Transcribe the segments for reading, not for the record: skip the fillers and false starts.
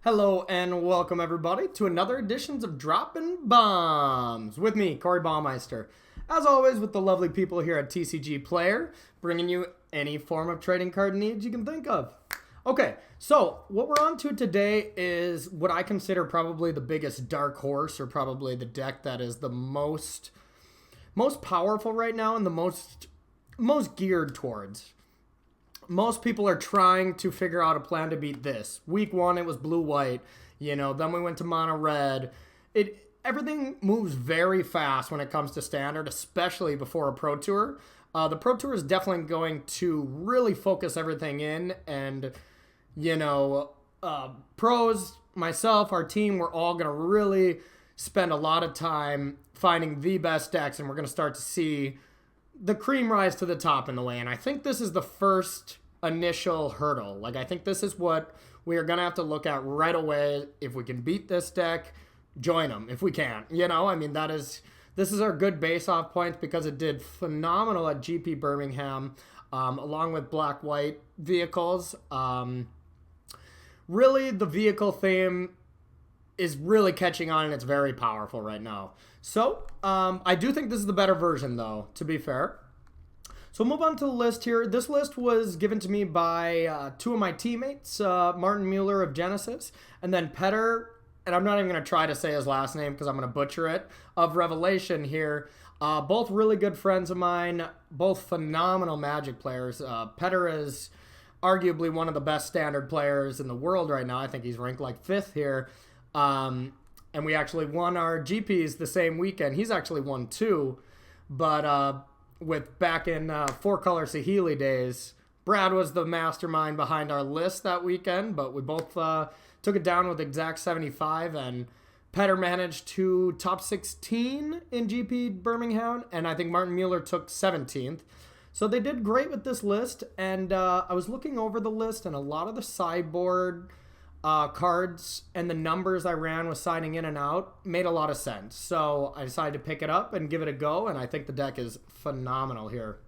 Hello and welcome everybody to another edition of Droppin Baums with me, Corey Baumeister. As always, with the lovely people here at TCGplayer, bringing you any form of trading card needs you can think of. Okay, so what we're on to today is what I consider probably the biggest dark horse, or probably the deck that is the most powerful right now and the most geared towards. Most people are trying to figure out a plan to beat this. Week one, it was blue-white. Then we went to mono-red. Everything moves very fast when it comes to standard, especially before a Pro Tour. The Pro Tour is definitely going to really focus everything in. And, pros, myself, our team, we're all going to really spend a lot of time finding the best decks. And we're going to start to see the cream rise to the top in the way. And I think this is the first initial hurdle. I think this is what we are going to have to look at right away. If we can beat this deck, join them. If we can't, this is our good base off points because it did phenomenal at GP Birmingham, along with black-white vehicles. Really, the vehicle theme is really catching on, and it's very powerful right now. So, I do think this is the better version, though, to be fair. So we'll move on to the list here. This list was given to me by two of my teammates, Martin Mueller of Genesis, and then Petter, and I'm not even going to try to say his last name because I'm going to butcher it, of Revelation here. Both really good friends of mine, both phenomenal Magic players. Petter is arguably one of the best standard players in the world right now. I think he's ranked like 5th here. And we actually won our GPs the same weekend. He's actually won 2, but with back in 4-color Saheeli days, Brad was the mastermind behind our list that weekend, but we both took it down with exact 75, and Petter managed to top 16 in GP Birmingham, and I think Martin Mueller took 17th. So they did great with this list, and I was looking over the list, and a lot of the sideboard cards and the numbers I ran with signing in and out made a lot of sense. So I decided to pick it up and give it a go, and I think the deck is phenomenal here.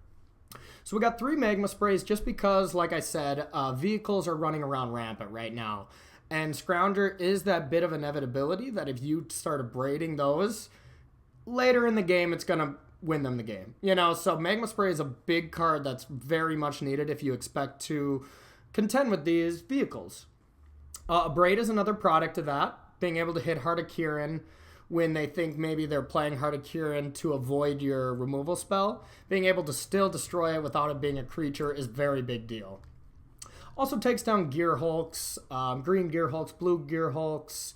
So we got 3 Magma Sprays just because, like I said, vehicles are running around rampant right now. And Scrounger is that bit of inevitability that if you start abrading those, later in the game, it's going to win them the game. So Magma Spray is a big card that's very much needed if you expect to contend with these vehicles. Abrade is another product of that, being able to hit Heart of Kiran when they think maybe they're playing Heart of Kiran to avoid your removal spell. Being able to still destroy it without it being a creature is very big deal. Also takes down Gear Hulks, green Gear Hulks, blue Gear Hulks.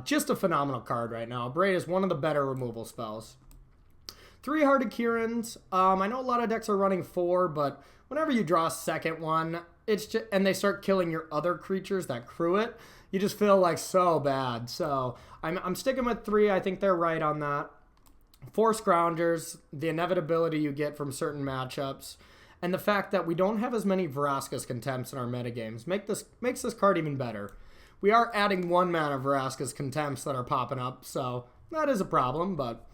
Just a phenomenal card right now. Abrade is one of the better removal spells. 3 Heart of Kirans. I know a lot of decks are running 4, but whenever you draw a second one, and they start killing your other creatures that crew it, you just feel like so bad. So I'm sticking with 3. I think they're right on that. 4 Scroungers, the inevitability you get from certain matchups, and the fact that we don't have as many Vraska's Contempts in our metagames makes this card even better. We are adding 1 mana Vraska's Contempts that are popping up, so that is a problem, but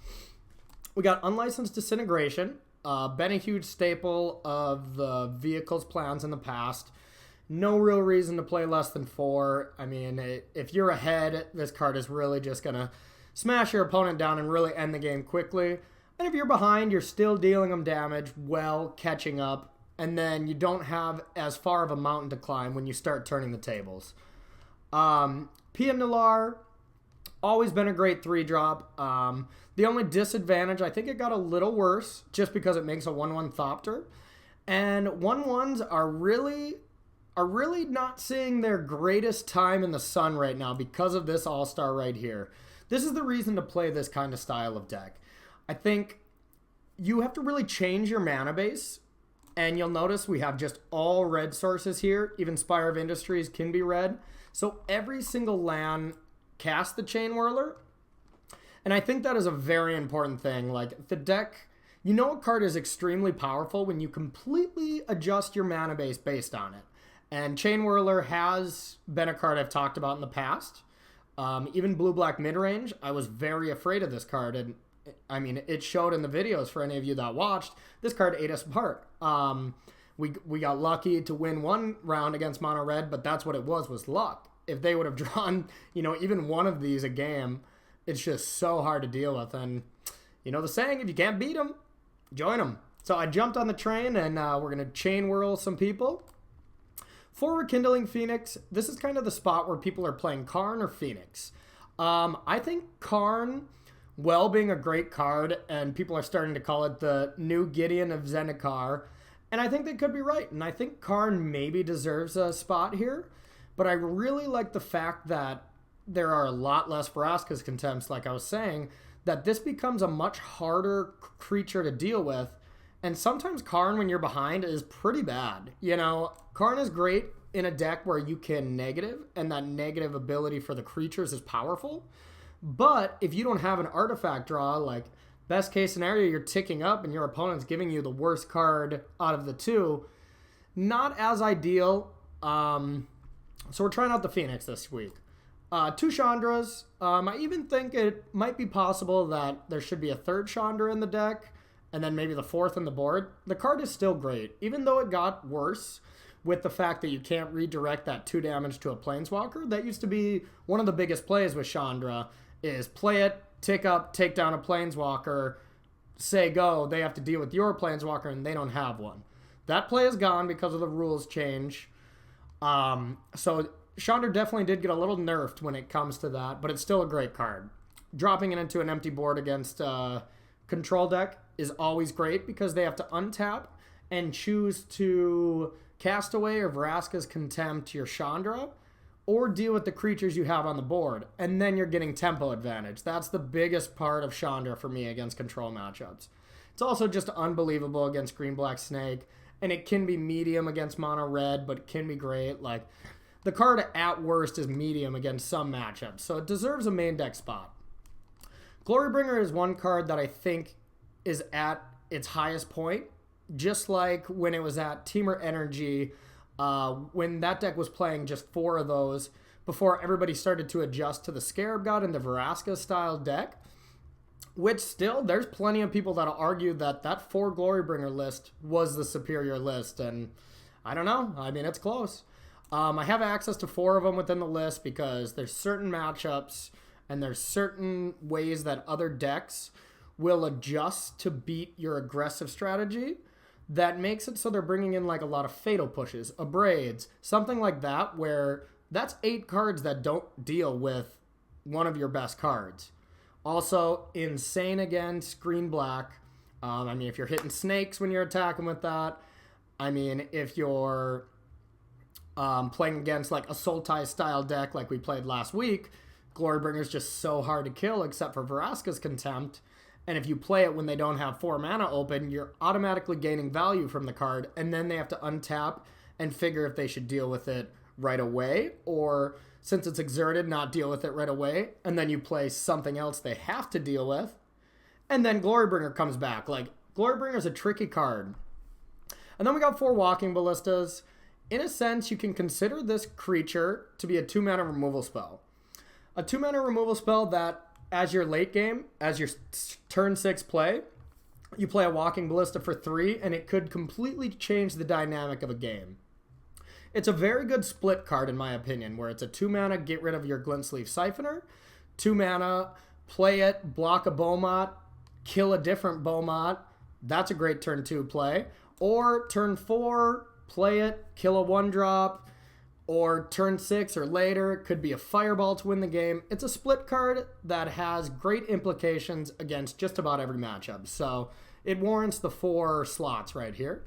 we got Unlicensed Disintegration. Been a huge staple of the vehicles plans in the past. No real reason to play less than 4. I mean, if you're ahead, this card is really just going to smash your opponent down and really end the game quickly. And if you're behind, you're still dealing them damage while catching up. And then you don't have as far of a mountain to climb when you start turning the tables. Pia Nilar, always been a great 3-drop. The only disadvantage, I think it got a little worse just because it makes a 1/1 Thopter. And 1/1s are really not seeing their greatest time in the sun right now because of this All-Star right here. This is the reason to play this kind of style of deck. I think you have to really change your mana base. And you'll notice we have just all red sources here. Even Spire of Industries can be red. So every single land cast the Chainwhirler. And I think that is a very important thing. Like, the deck, a card is extremely powerful when you completely adjust your mana base based on it. And Chainwhirler has been a card I've talked about in the past. Even blue-black mid-range, I was very afraid of this card. And, I mean, it showed in the videos for any of you that watched. This card ate us apart. We got lucky to win one round against mono red, but that's what it was luck. if they would have drawn, even one of these a game, it's just so hard to deal with. And, the saying, if you can't beat them, join them. So I jumped on the train, and we're going to chain whirl some people. For Rekindling Phoenix, this is kind of the spot where people are playing Karn or Phoenix. I think Karn, well, being a great card, and people are starting to call it the new Gideon of Zendikar, and I think they could be right. And I think Karn maybe deserves a spot here, but I really like the fact that there are a lot less Vraska's Contempts, like I was saying, that this becomes a much harder creature to deal with. And sometimes Karn, when you're behind, is pretty bad. Karn is great in a deck where you can negative, and that negative ability for the creatures is powerful. But if you don't have an artifact draw, like best case scenario, you're ticking up and your opponent's giving you the worst card out of the two, not as ideal. So we're trying out the Phoenix this week. 2 Chandras. I even think it might be possible that there should be a 3rd Chandra in the deck, and then maybe the 4th on the board. The card is still great, even though it got worse with the fact that you can't redirect that 2 damage to a Planeswalker. That used to be one of the biggest plays with Chandra, is play it, tick up, take down a Planeswalker, say go, they have to deal with your Planeswalker, and they don't have one. That play is gone because of the rules change. So Chandra definitely did get a little nerfed when it comes to that, but it's still a great card. Dropping it into an empty board against control deck is always great because they have to untap and choose to cast away or Vraska's Contempt your Chandra, or deal with the creatures you have on the board, and then you're getting tempo advantage. That's the biggest part of Chandra for me against control matchups. It's also just unbelievable against Green-Black Snake, and it can be medium against Mono Red, but it can be great. Like, the card at worst is medium against some matchups, so it deserves a main deck spot. Glorybringer is one card that I think is at its highest point, just like when it was at Teamer Energy, when that deck was playing just 4 of those before everybody started to adjust to the Scarab God and the Vraska style deck, which still, there's plenty of people that'll argue that that 4 Glorybringer list was the superior list, and I don't know. I mean, it's close. I have access to 4 of them within the list because there's certain matchups and there's certain ways that other decks will adjust to beat your aggressive strategy. That makes it so they're bringing in like a lot of fatal pushes, abrades, something like that, where that's 8 cards that don't deal with one of your best cards. Also, insane against green black. I mean, if you're hitting snakes when you're attacking with that. I mean, if you're playing against like a Sultai style deck like we played last week, Glorybringer's just so hard to kill except for Vraska's Contempt. And if you play it when they don't have 4 mana open, you're automatically gaining value from the card, and then they have to untap and figure if they should deal with it right away, or since it's exerted, not deal with it right away, and then you play something else they have to deal with, and then Glorybringer comes back. Like, Glorybringer's a tricky card. And then we got 4 Walking Ballistas. In a sense, you can consider this creature to be a 2-mana removal spell. A 2-mana removal spell that, as your late game, as your turn 6 play, you play a Walking Ballista for 3, and it could completely change the dynamic of a game. It's a very good split card, in my opinion, where it's a 2-mana, get rid of your Glintsleeve Siphoner, 2-mana, play it, block a Beaumont, kill a different Beaumont. That's a great turn 2 play. Or turn 4, play it, kill a 1-drop, or turn 6 or later, it could be a Fireball to win the game. It's a split card that has great implications against just about every matchup. So it warrants the 4 slots right here.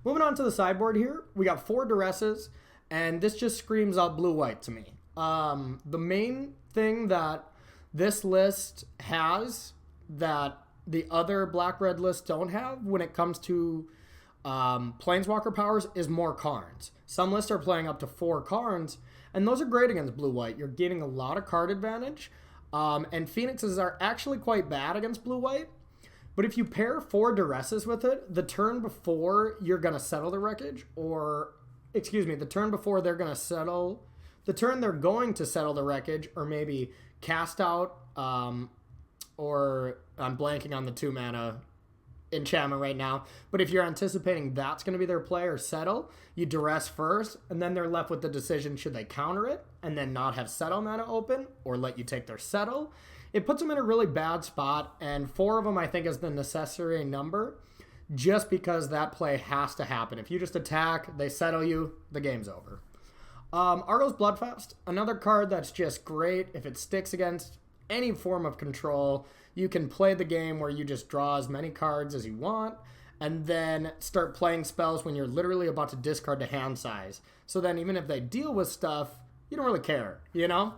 Moving on to the sideboard here, we got 4 Duresses, and this just screams out blue-white to me. The main thing that this list has that the other black-red lists don't have when it comes to Planeswalker powers is more Karns. Some lists are playing up to 4 Karns, and those are great against blue-white. You're getting a lot of card advantage, and Phoenixes are actually quite bad against blue-white. But if you pair 4 Duresses with it, the turn before you're going to settle the wreckage, the turn before they're going to settle, the turn they're going to settle the wreckage, or maybe cast out, or I'm blanking on the 2-mana enchantment right now. But if you're anticipating that's going to be their play or settle, you duress first, and then they're left with the decision, should they counter it and then not have settle mana open, or let you take their settle? It puts them in a really bad spot, and 4 of them I think is the necessary number, just because that play has to happen. If you just attack, they settle you, the game's over. Argo's Bloodfest, another card that's just great. If it sticks against any form of control, you can play the game where you just draw as many cards as you want, and then start playing spells when you're literally about to discard to hand size. So then even if they deal with stuff, you don't really care, you know?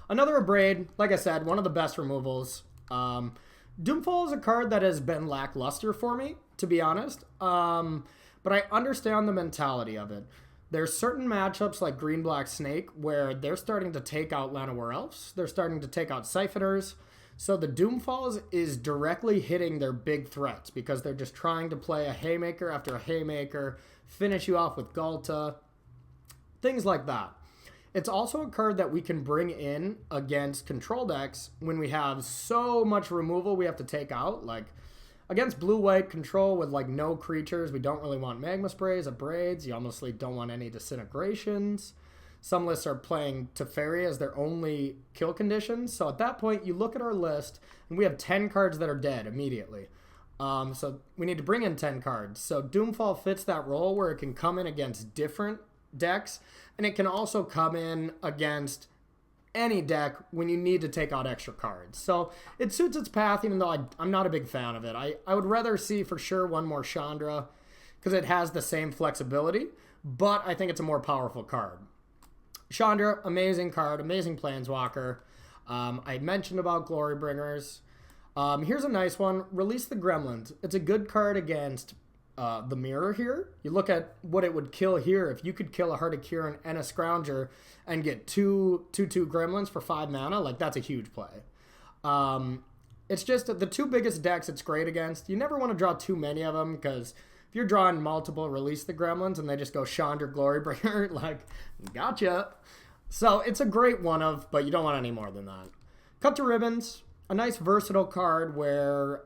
Another Abrade, like I said, one of the best removals. Doomfall is a card that has been lackluster for me, to be honest. But I understand the mentality of it. There's certain matchups like Green-Black Snake where they're starting to take out Llanowar Elves. They're starting to take out Siphoners. So the Doomfalls is directly hitting their big threats because they're just trying to play a Haymaker after a Haymaker, finish you off with Ghalta, things like that. It's also a card that we can bring in against control decks when we have so much removal we have to take out. Like against blue-white control with like no creatures, we don't really want Magma Sprays, Abrades. You honestly don't want any Disintegrations. Some lists are playing Teferi as their only kill conditions. So at that point, you look at our list, and we have 10 cards that are dead immediately. So we need to bring in 10 cards. So Doomfall fits that role where it can come in against different decks, and it can also come in against any deck when you need to take out extra cards. So it suits its path, even though I'm not a big fan of it. I would rather see for sure one more Chandra because it has the same flexibility, but I think it's a more powerful card. Chandra, amazing card, amazing Planeswalker. I mentioned about Glorybringers. Here's a nice one. Release the Gremlins. It's a good card against the Mirror here. You look at what it would kill here. If you could kill a Heart of Kiran and a Scrounger and get 2/2 Gremlins for 5 mana, like that's a huge play. It's just the 2 biggest decks it's great against. You never want to draw too many of them because if you're drawing multiple Release the Gremlins and they just go Chandra Glorybringer, like, gotcha. So it's a great one of, but you don't want any more than that. Cut to Ribbons, a nice versatile card where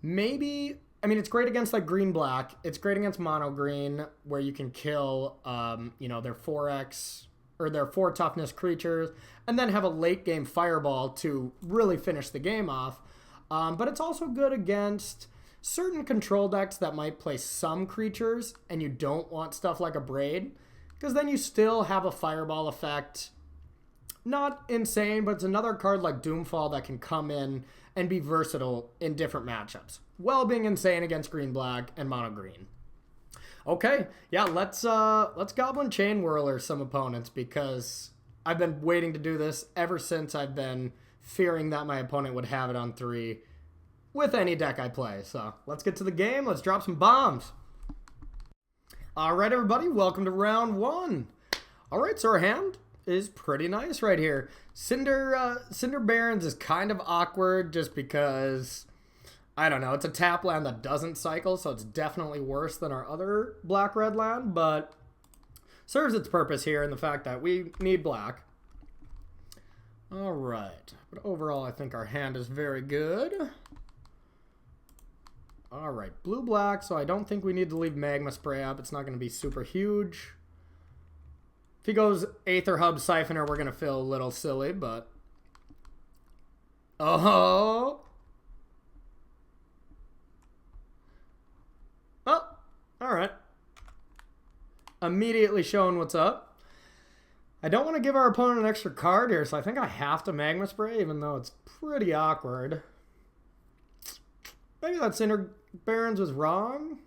maybe, I mean, it's great against like green-black. It's great against mono-green where you can kill, their 4X or their 4 toughness creatures and then have a late-game fireball to really finish the game off. But it's also good against certain control decks that might play some creatures and you don't want stuff like a Braid, because then you still have a fireball effect. Not insane, but it's another card like Doomfall that can come in and be versatile in different matchups, while being insane against green-black and mono-green. Okay, yeah, let's Goblin Chainwhirler some opponents, because I've been waiting to do this ever since I've been fearing that my opponent would have it on 3 with any deck I play. So let's get to the game. Let's drop some bombs. All right, everybody, welcome to round 1. All right, so our hand is pretty nice right here. Cinder Barons is kind of awkward just because, I don't know, it's a tap land that doesn't cycle, so it's definitely worse than our other black-red land, but serves its purpose here in the fact that we need black. All right, but overall I think our hand is very good. All right, blue-black, so I don't think we need to leave Magma Spray up. It's not going to be super huge. If he goes Aether Hub Siphoner, we're going to feel a little silly, but... Oh! Oh, all right. Immediately showing what's up. I don't want to give our opponent an extra card here, so I think I have to Magma Spray, even though it's pretty awkward. Maybe that Cinder Barons was wrong?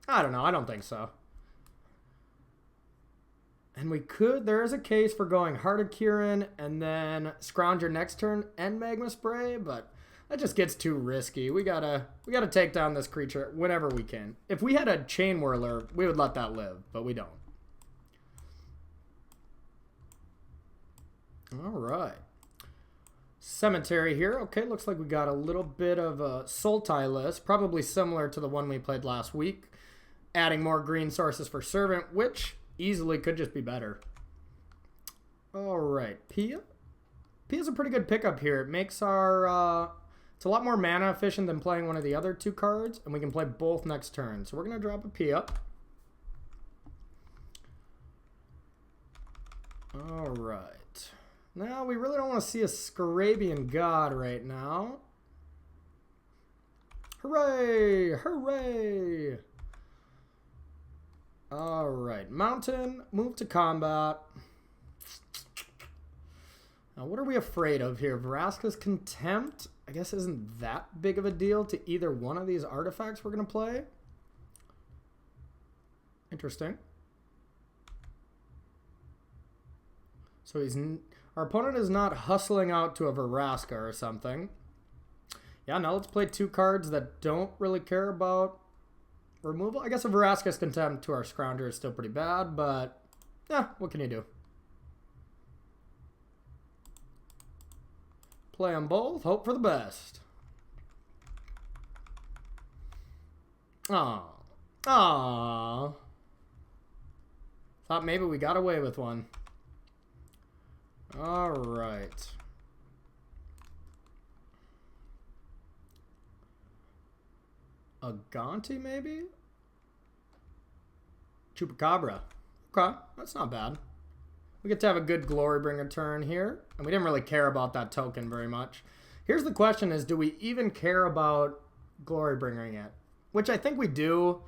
I don't know. I don't think so. And we could, there is a case for going Heart of Kiran and then Scrounger next turn and Magma Spray, but that just gets too risky. We gotta take down this creature whenever we can. If we had a Chainwhirler, we would let that live, but we don't. All right. Cemetery here. Okay, looks like we got a little bit of a Sultai list, probably similar to the one we played last week. Adding more green sources for Servant, which easily could just be better. All right, Pia. Pia's a pretty good pickup here. It makes our It's a lot more mana efficient than playing one of the other 2 cards, and we can play both next turn. So we're going to drop a Pia. All right. Now, we really don't want to see a Scarabian God right now. Hooray! Hooray! All right. Mountain, move to combat. Now, what are we afraid of here? Vraska's Contempt, I guess, isn't that big of a deal to either one of these artifacts we're going to play. Interesting. So our opponent is not hustling out to a Vraska or something. Yeah, now let's play 2 cards that don't really care about removal. I guess a Vraska's Contempt to our Scrounger is still pretty bad, but yeah, what can you do? Play them both, hope for the best. Aww. Aww. Thought maybe we got away with one. All right. A Gonti, maybe? Chupacabra. Okay, that's not bad. We get to have a good Glorybringer turn here. And we didn't really care about that token very much. Here's the question is, do we even care about Glorybringering it? Which I think we do,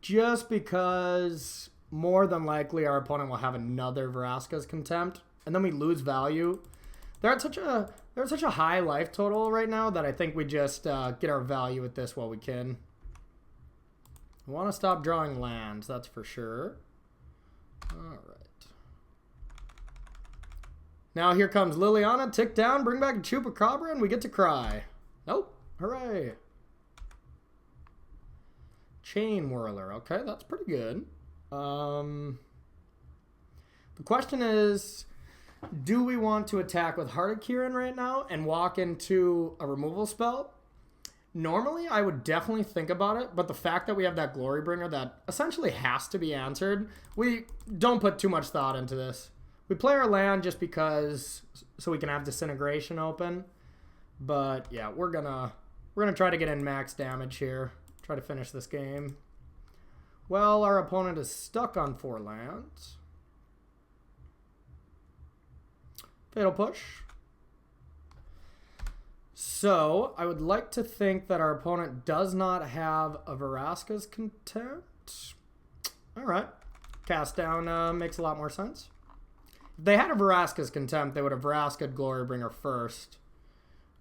just because more than likely our opponent will have another Vraska's Contempt. And then we lose value. They're at such a high life total right now that I think we just get our value with this while we can. We want to stop drawing lands, that's for sure. All right. Now here comes Liliana, tick down, bring back a Chupacabra, and we get to cry. Nope. Hooray. Chainwhirler. Okay, that's pretty good. The question is, do we want to attack with Heart of Kiran right now and walk into a removal spell? Normally, I would definitely think about it, but the fact that we have that Glorybringer that essentially has to be answered, we don't put too much thought into this. We play our land just because, so we can have Disintegration open. But yeah, we're gonna try to get in max damage here. Try to finish this game. Well, our opponent is stuck on 4 lands. Fatal Push. So, I would like to think that our opponent does not have a Vraska's Contempt. Alright. Cast down makes a lot more sense. If they had a Vraska's Contempt, they would have Vraska'd Glorybringer first.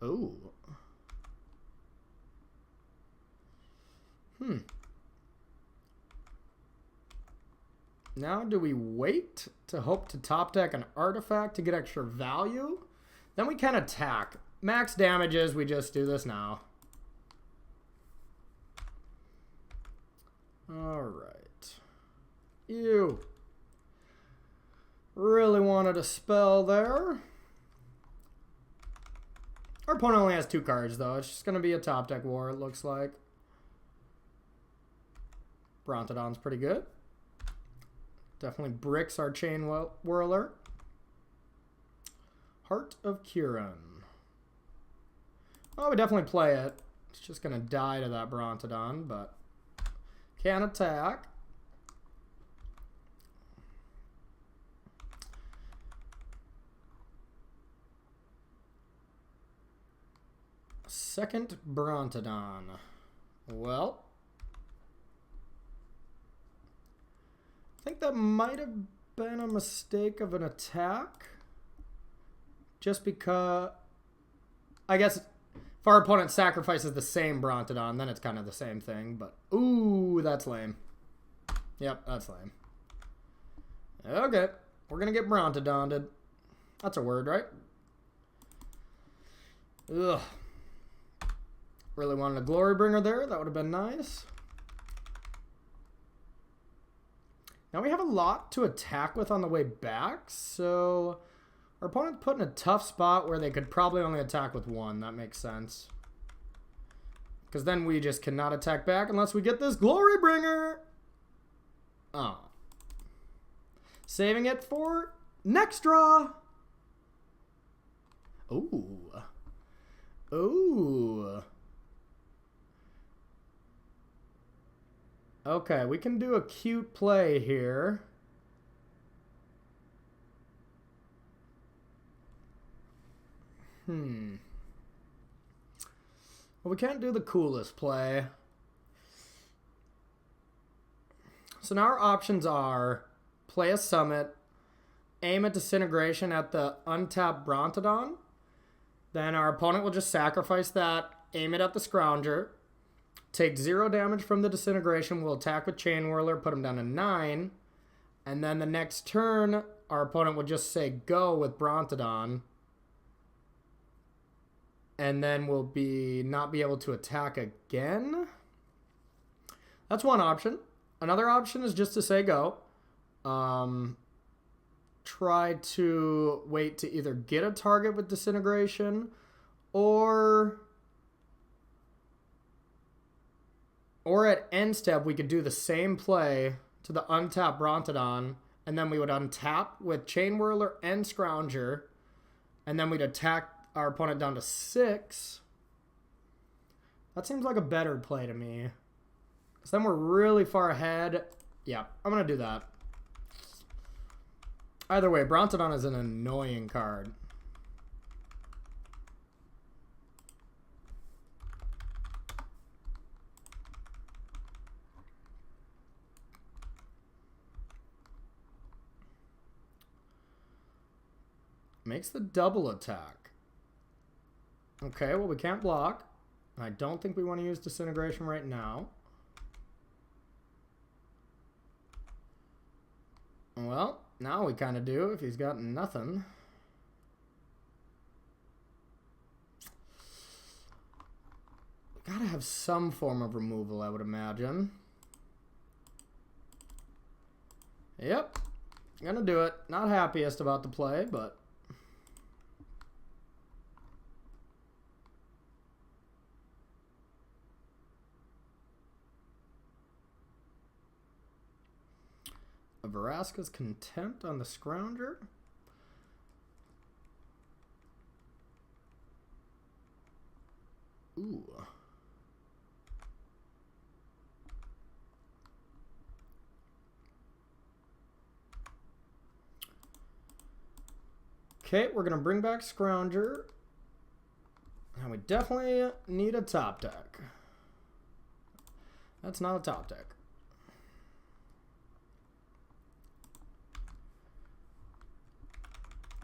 Ooh. Now, do we wait to hope to top deck an artifact to get extra value? Then we can attack. Max damages, we just do this now. Alright. Ew. Really wanted a spell there. Our opponent only has 2 cards, though. It's just going to be a top deck war, it looks like. Brontodon's pretty good. Definitely bricks our Chainwhirler. Heart of Kiran. Oh, we definitely play it. It's just going to die to that Brontodon, but can attack. Second Brontodon. Well, I think that might have been a mistake of an attack. Just because, I guess, if our opponent sacrifices the same Brontodon, then it's kind of the same thing. But, ooh, that's lame. Yep, that's lame. Okay, we're going to get Brontodoned. That's a word, right? Ugh. Really wanted a Glorybringer there. That would have been nice. Now we have a lot to attack with on the way back, so our opponent's put in a tough spot where they could probably only attack with 1. That makes sense. Because then we just cannot attack back unless we get this Glorybringer. Oh. Saving it for next draw. Ooh. Ooh. Okay, we can do a cute play here. Well, we can't do the coolest play. So now our options are play a summit, aim at disintegration at the untapped Brontodon. Then our opponent will just sacrifice that, aim it at the Scrounger, take 0 damage from the disintegration, we'll attack with Chainwhirler, put him down to 9. And then the next turn, our opponent will just say go with Brontodon. And then we'll not be able to attack again. That's one option. Another option is just to say go. Try to wait to either get a target with disintegration or at end step we could do the same play to the untapped Brontodon, and then we would untap with Chainwhirler and Scrounger, and then we'd attack our opponent down to 6. That seems like a better play to me. Because then we're really far ahead. Yeah, I'm going to do that. Either way, Brontodon is an annoying card. Makes the double attack. Okay, well, we can't block. I don't think we want to use disintegration right now. Well, now we kind of do if he's got nothing. Gotta have some form of removal, I would imagine. Yep, gonna do it. Not happiest about the play, but... a Vraska's Contempt on the Scrounger. Ooh. Okay, we're going to bring back Scrounger. And we definitely need a top deck. That's not a top deck.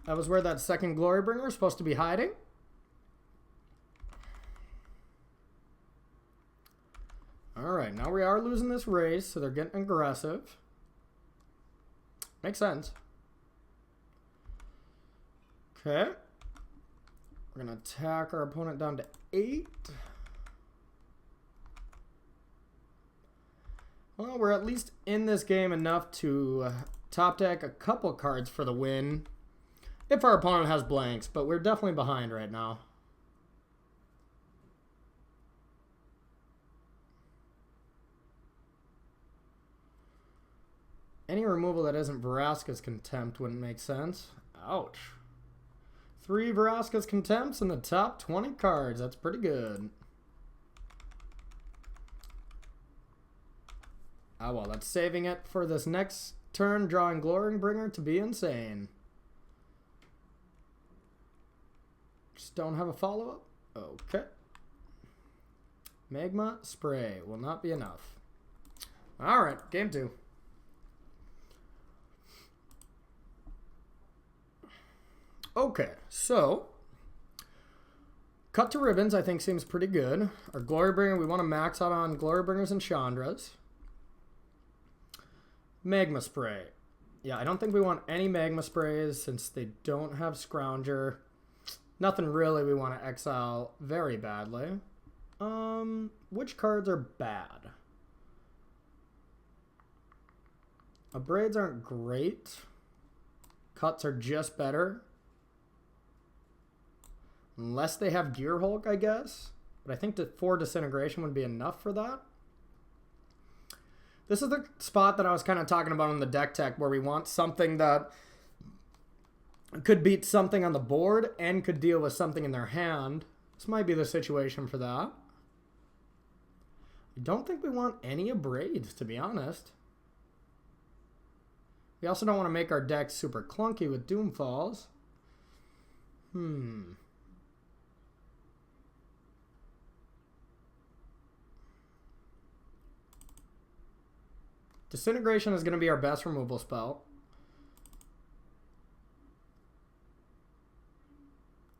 That was where that second Glorybringer is supposed to be hiding. Alright, now we are losing this race, so they're getting aggressive. Makes sense. Okay. We're going to attack our opponent down to 8. Well, we're at least in this game enough to top deck a couple cards for the win. If our opponent has blanks, but we're definitely behind right now. Any removal that isn't Vraska's Contempt wouldn't make sense. Ouch. 3 Vraska's Contempts in the top 20 cards. That's pretty good. Ah, well, that's saving it for this next turn, drawing Glorybringer to be insane. Just don't have a follow-up? Okay. Magma Spray will not be enough. Alright, game 2. Okay, so Cut to Ribbons I think seems pretty good. Our Glorybringer, we want to max out on Glorybringers and Chandras. Magma Spray. Yeah, I don't think we want any Magma Sprays since they don't have Scrounger. Nothing really we want to exile very badly. Which cards are bad? Abrades aren't great. Cuts are just better. Unless they have Gear Hulk, I guess. But I think 4 Disintegration would be enough for that. This is the spot that I was kind of talking about in the deck tech where we want something that could beat something on the board and could deal with something in their hand. This might be the situation for that. I don't think we want any Abrades, to be honest. We also don't want to make our deck super clunky with Doomfalls. Disintegration is going to be our best removal spell.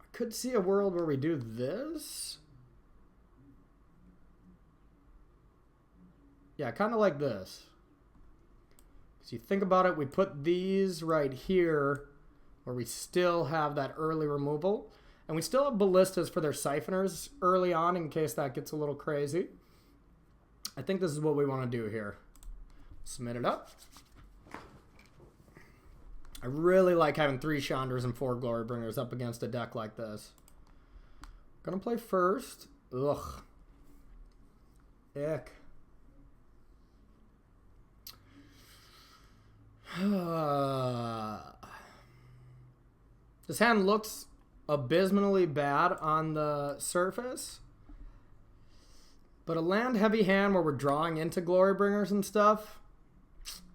I could see a world where we do this. Yeah, kind of like this. Because you think about it, we put these right here where we still have that early removal. And we still have ballistas for their siphoners early on in case that gets a little crazy. I think this is what we want to do here. Submit it up. I really like having 3 Chandras and 4 Glorybringers up against a deck like this. Gonna play first. Ugh. Ick. This hand looks abysmally bad on the surface. But a land heavy hand where we're drawing into Glorybringers and stuff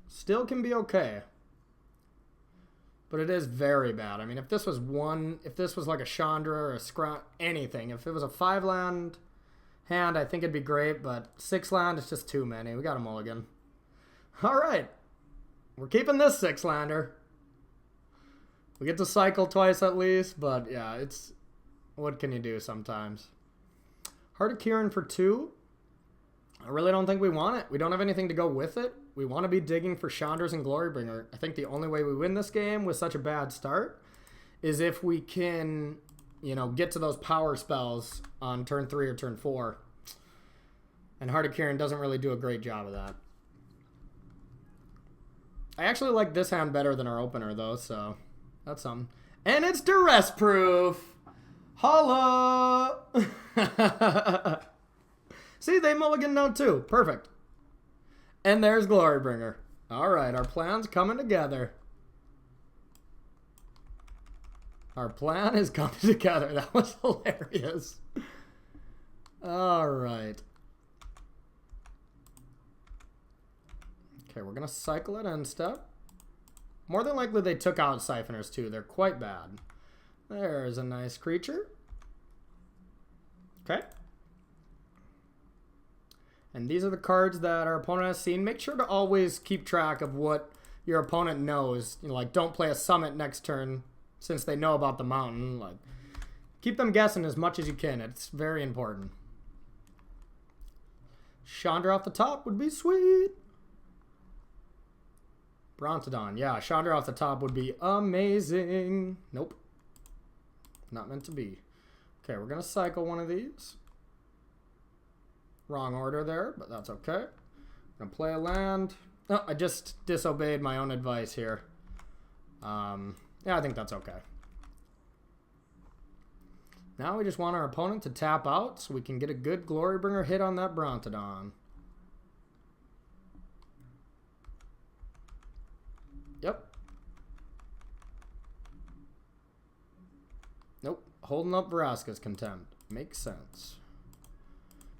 still can be okay. But it is very bad. I mean, if this was like a Chandra or a Scrap, anything. If it was a 5 land hand, I think it'd be great. But 6 land is just too many. We got a mulligan. All right. We're keeping this 6 lander. We get to cycle twice at least. But yeah, it's... what can you do sometimes? Heart of Kieran for 2. I really don't think we want it. We don't have anything to go with it. We want to be digging for Chandras and Glorybringer. I think the only way we win this game with such a bad start is if we can, you know, get to those power spells on turn 3 or turn 4. And Heart of Kieran doesn't really do a great job of that. I actually like this hand better than our opener, though, so that's something. And it's duress proof! Holla! See, they mulligan now too. Perfect. And there's Glorybringer. Alright, our plan's coming together. Our plan is coming together. That was hilarious. Alright. Okay, we're going to cycle it end step. More than likely they took out Siphoners too. They're quite bad. There's a nice creature. Okay. And these are the cards that our opponent has seen. Make sure to always keep track of what your opponent knows. You know, like, don't play a summit next turn since they know about the mountain. Like, keep them guessing as much as you can. It's very important. Chandra off the top would be sweet. Brontodon. Yeah, Chandra off the top would be amazing. Nope. Not meant to be. Okay, we're going to cycle one of these. Wrong order there, but that's okay. I'm going to play a land. Oh, I just disobeyed my own advice here. Yeah, I think that's okay. Now we just want our opponent to tap out so we can get a good Glorybringer hit on that Brontodon. Yep. Nope. Holding up Vraska's Contempt. Makes sense.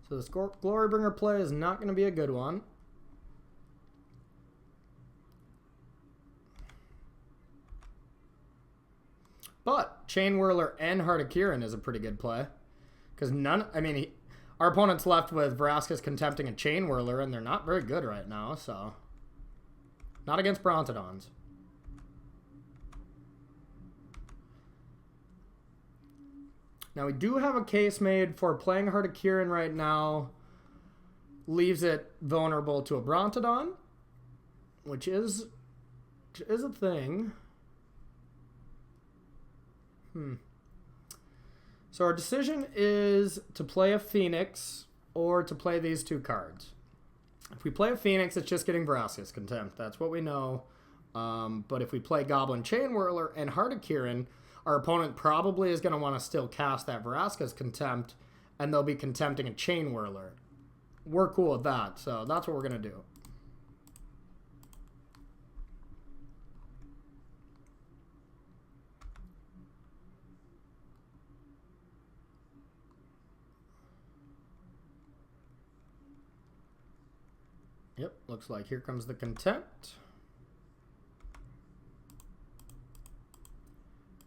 So this Glorybringer play is not going to be a good one. But Chainwhirler and Heart of Kieran is a pretty good play. Because our opponent's left with Vraska's Contempting and Chainwhirler, and they're not very good right now, so... Not against Brontodons. Now, we do have a case made for playing Heart of Kieran right now. Leaves it vulnerable to a Brontodon. Which is a thing. So our decision is to play a Phoenix or to play these 2 cards. If we play a Phoenix, it's just getting Vraska's Contempt. That's what we know. But if we play Goblin Chainwhirler and Heart of Kieran, our opponent probably is going to want to still cast that Vraska's Contempt, and they'll be contempting a Chainwhirler. We're cool with that, so that's what we're going to do. Yep, looks like here comes the contempt.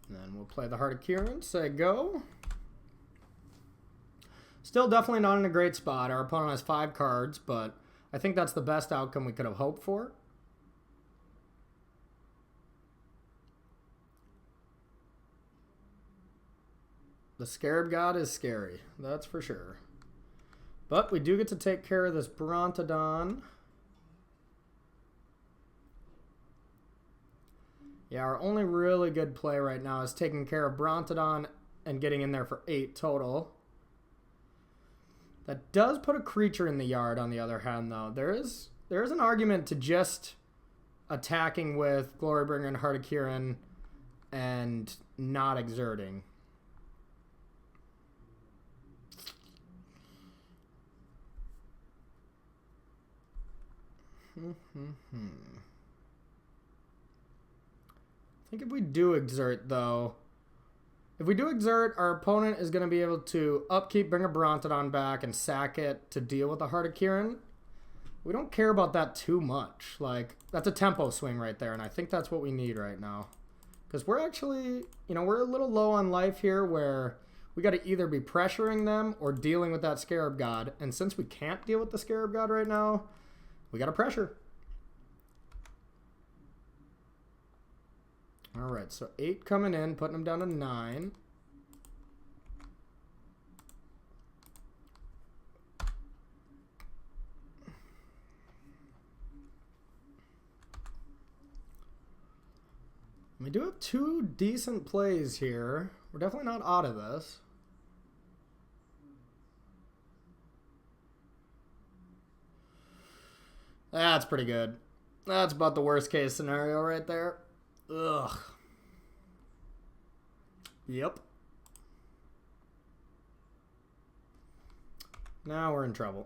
And then we'll play the Heart of Kieran, say go. Still definitely not in a great spot. Our opponent has 5 cards, but I think that's the best outcome we could have hoped for. The Scarab God is scary, that's for sure. But we do get to take care of this Brontodon. Yeah, our only really good play right now is taking care of Brontodon and getting in there for 8 total. That does put a creature in the yard, on the other hand, though. There is an argument to just attacking with Glorybringer and Heart of Kieran and not exerting. I think if we do exert, though, if we do exert, our opponent is going to be able to upkeep, bring a Brontodon back, and sack it to deal with the Heart of Kieran. We don't care about that too much. Like, that's a tempo swing right there, and I think that's what we need right now. Because we're actually, you know, we're a little low on life here where we got to either be pressuring them or dealing with that Scarab God. And since we can't deal with the Scarab God right now, we got to pressure. All right, so 8 coming in, putting them down to 9. We do have 2 decent plays here. We're definitely not out of this. That's pretty good. That's about the worst case scenario right there. Ugh. Yep. Now we're in trouble.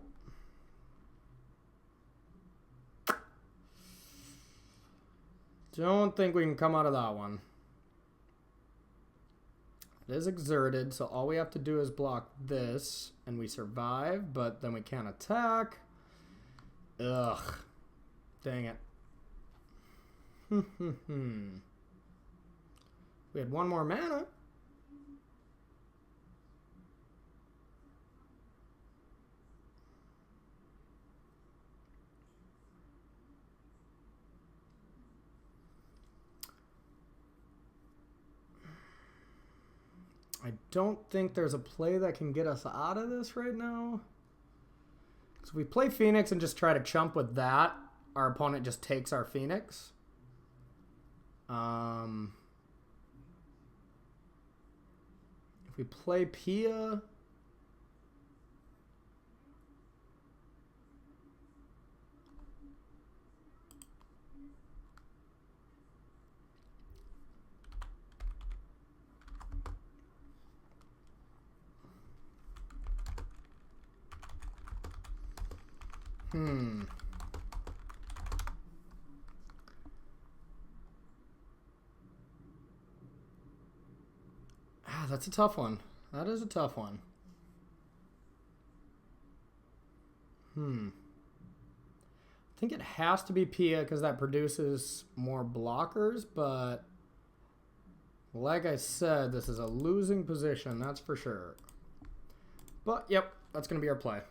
Don't think we can come out of that one. It is exerted, so all we have to do is block this, and we survive, but then we can't attack. Ugh. Dang it. We had 1 more mana. I don't think there's a play that can get us out of this right now. So if we play Phoenix and just try to chump with that, our opponent just takes our Phoenix. If we play Pia, that's a tough one. That is a tough one. I think it has to be Pia because that produces more blockers, but like I said, this is a losing position, that's for sure. But, yep, that's going to be our play.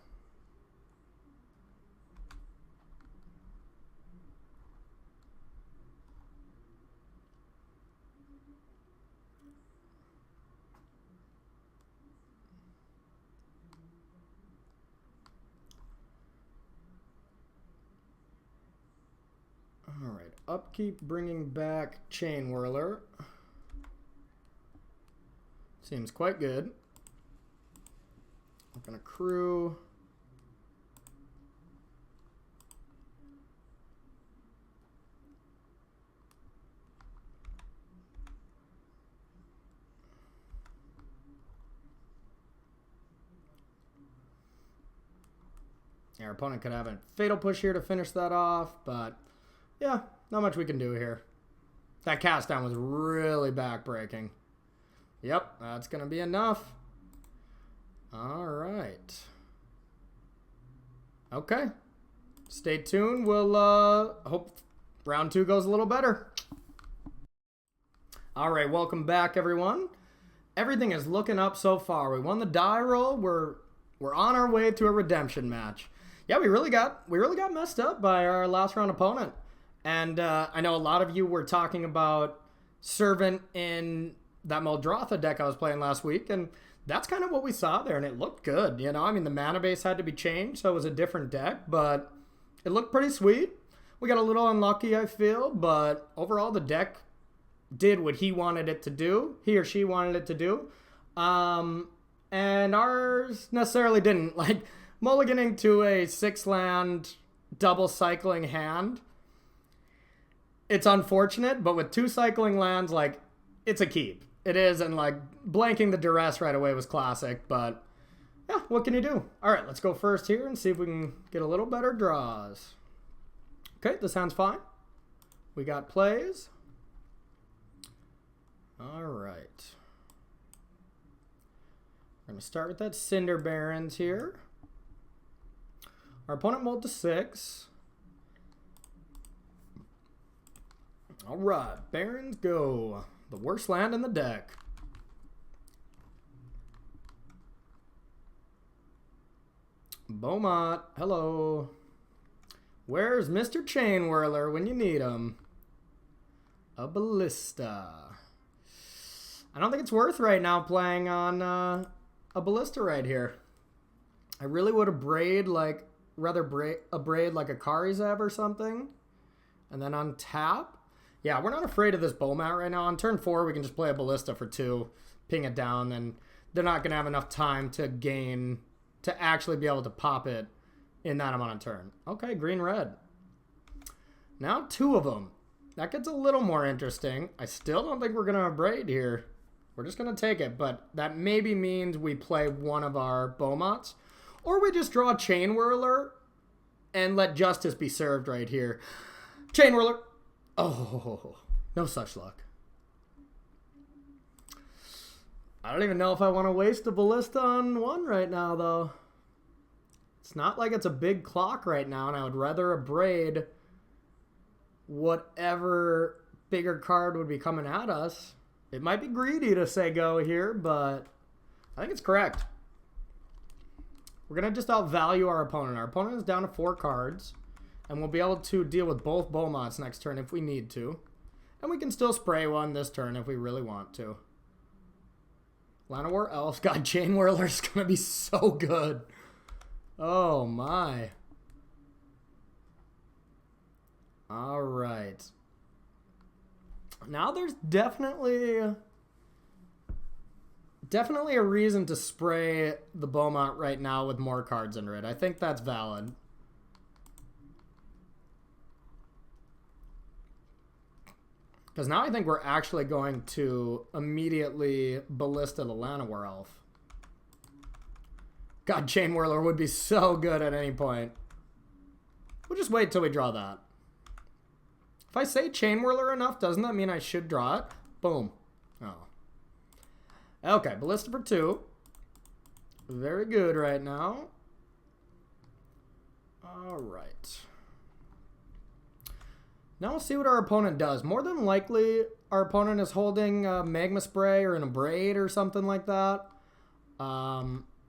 All right, upkeep bringing back Chainwhirler. Seems quite good. I'm going to crew. Our opponent could have a Fatal Push here to finish that off, but yeah, not much we can do here. That cast down was really backbreaking. Yep, that's going to be enough. All right. Okay. Stay tuned. We'll hope round 2 goes a little better. All right, welcome back, everyone. Everything is looking up so far. We won the die roll. We're on our way to a redemption match. Yeah, we really got messed up by our last round opponent. And I know a lot of you were talking about Servant in that Muldrotha deck I was playing last week, and that's kind of what we saw there, and it looked good. You know, I mean, the mana base had to be changed, so it was a different deck, but it looked pretty sweet. We got a little unlucky, I feel, but overall the deck did what he wanted it to do. He or she wanted it to do. And ours necessarily didn't. Like, mulliganing to a 6-land double cycling hand, it's unfortunate, but with 2 cycling lands, like, it's a keep. It is, and like blanking the duress right away was classic, but yeah, what can you do? All right, let's go first here and see if we can get a little better draws. Okay, this hand's fine. We got plays. All right. We're going to start with that Cinder Barons here. Our opponent mulled to 6. All right, Barons go. The worst land in the deck. Beaumont, hello. Where's Mr. Chainwhirler when you need him? A Ballista. I don't think it's worth right now playing on a Ballista right here. I really would have braid like, rather a braid like a Karizev or something. And then on tap. Yeah, we're not afraid of this Beaumont right now. On turn 4, we can just play a Ballista for 2, ping it down, and they're not going to have enough time to gain, to actually be able to pop it in that amount of turn. Okay, green-red. Now 2 of them. That gets a little more interesting. I still don't think we're going to braid here. We're just going to take it, but that maybe means we play one of our Beaumonts, or we just draw Chainwhirler and let justice be served right here. Chainwhirler. Oh, no such luck. I don't even know if I want to waste a Ballista on 1 right now, though. It's not like it's a big clock right now, and I would rather abrade whatever bigger card would be coming at us. It might be greedy to say go here, but I think it's correct. We're going to just outvalue our opponent. Our opponent is down to 4 cards. And we'll be able to deal with both Beaumonts next turn if we need to. And we can still spray one this turn if we really want to. Llanowar Elf. God, Chainwhirler is going to be so good. Oh, my. All right. Now there's definitely a reason to spray the Beaumont right now with more cards under it. I think that's valid. Because now I think we're actually going to immediately Ballista the Llanowar Elf. God, Chainwhirler would be so good at any point. We'll just wait till we draw that. If I say Chainwhirler enough, doesn't that mean I should draw it? Boom. Oh. Okay, Ballista for 2. Very good right now. All right. Now we'll see what our opponent does. More than likely, our opponent is holding a Magma Spray or an Abrade or something like that.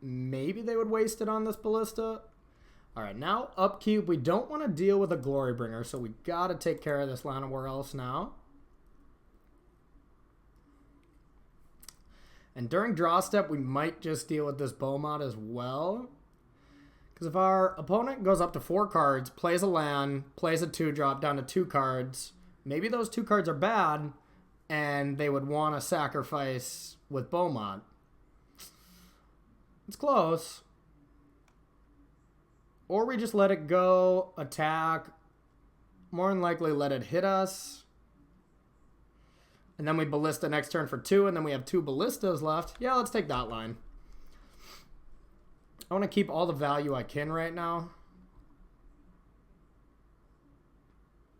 Maybe they would waste it on this Ballista. All right, now upkeep. We don't want to deal with a Glorybringer, so we got to take care of this Llanowar Elf now. And during draw step, we might just deal with this Beaumont as well. Because if our opponent goes up to 4 cards, plays a land, plays a 2-drop down to 2 cards, maybe those 2 cards are bad, and they would want to sacrifice with Beaumont. It's close. Or we just let it go, attack, more than likely let it hit us. And then we Ballista next turn for 2, and then we have 2 Ballistas left. Yeah, let's take that line. I want to keep all the value I can right now.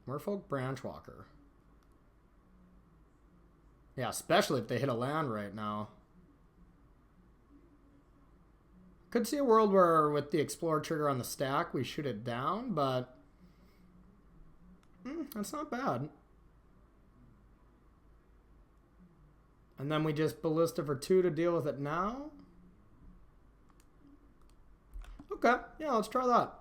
Merfolk Branchwalker. Yeah, especially if they hit a land right now. Could see a world where with the Explore trigger on the stack, we shoot it down, but that's not bad. And then we just Ballista for 2 to deal with it now. Okay, yeah, let's try that.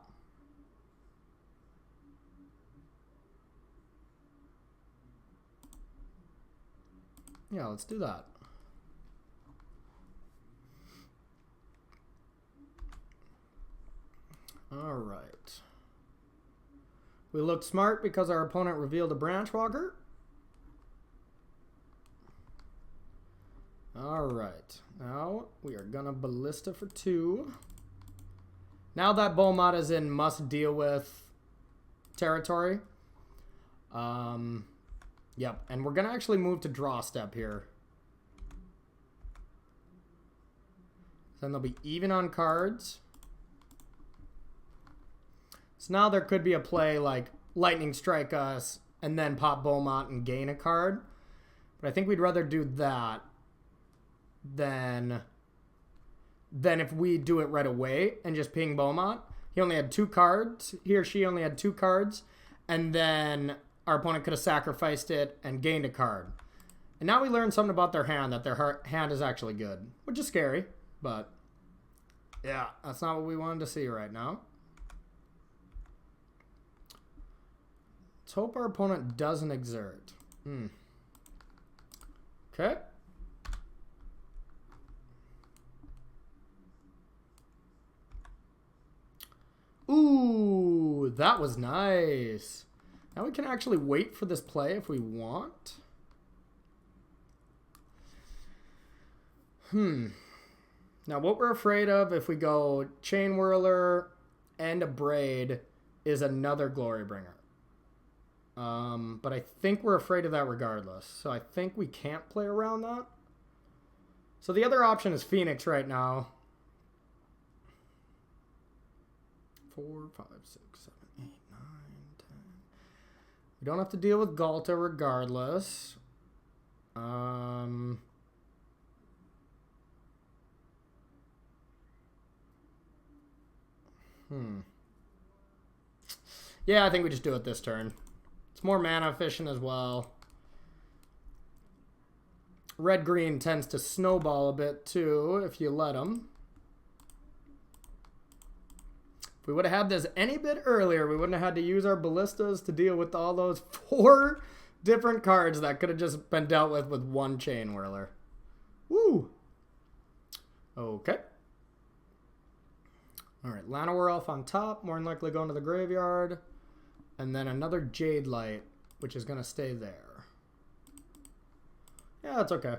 Yeah, let's do that. All right. We looked smart because our opponent revealed a Branchwalker. All right. Now we are going to Ballista for 2. Now that Beaumont is in must deal with territory. Yep. And we're going to actually move to draw step here. Then they'll be even on cards. So now there could be a play like Lightning Strike us and then pop Beaumont and gain a card. But I think we'd rather do that than if we do it right away and just ping Beaumont. He only had 2 cards. He or she only had 2 cards. And then our opponent could have sacrificed it and gained a card. And now we learned something about their hand, that their hand is actually good. Which is scary, but yeah, that's not what we wanted to see right now. Let's hope our opponent doesn't exert. Okay. Ooh, that was nice. Now we can actually wait for this play if we want. Now what we're afraid of if we go Chainwhirler and a Braid is another Glorybringer. But I think we're afraid of that regardless. So I think we can't play around that. So the other option is Phoenix right now. 4, 5, 6, 7, 8, 9, 10. We don't have to deal with Galta regardless. Yeah, I think we just do it this turn. It's more mana efficient as well. Red-green tends to snowball a bit too, if you let them. If we would have had this any bit earlier, we wouldn't have had to use our ballistas to deal with all those 4 different cards that could have just been dealt with one Chainwhirler. Woo! Okay. Alright, Llanowar Elf on top, more than likely going to the graveyard. And then another Jade Light, which is going to stay there. Yeah, that's okay.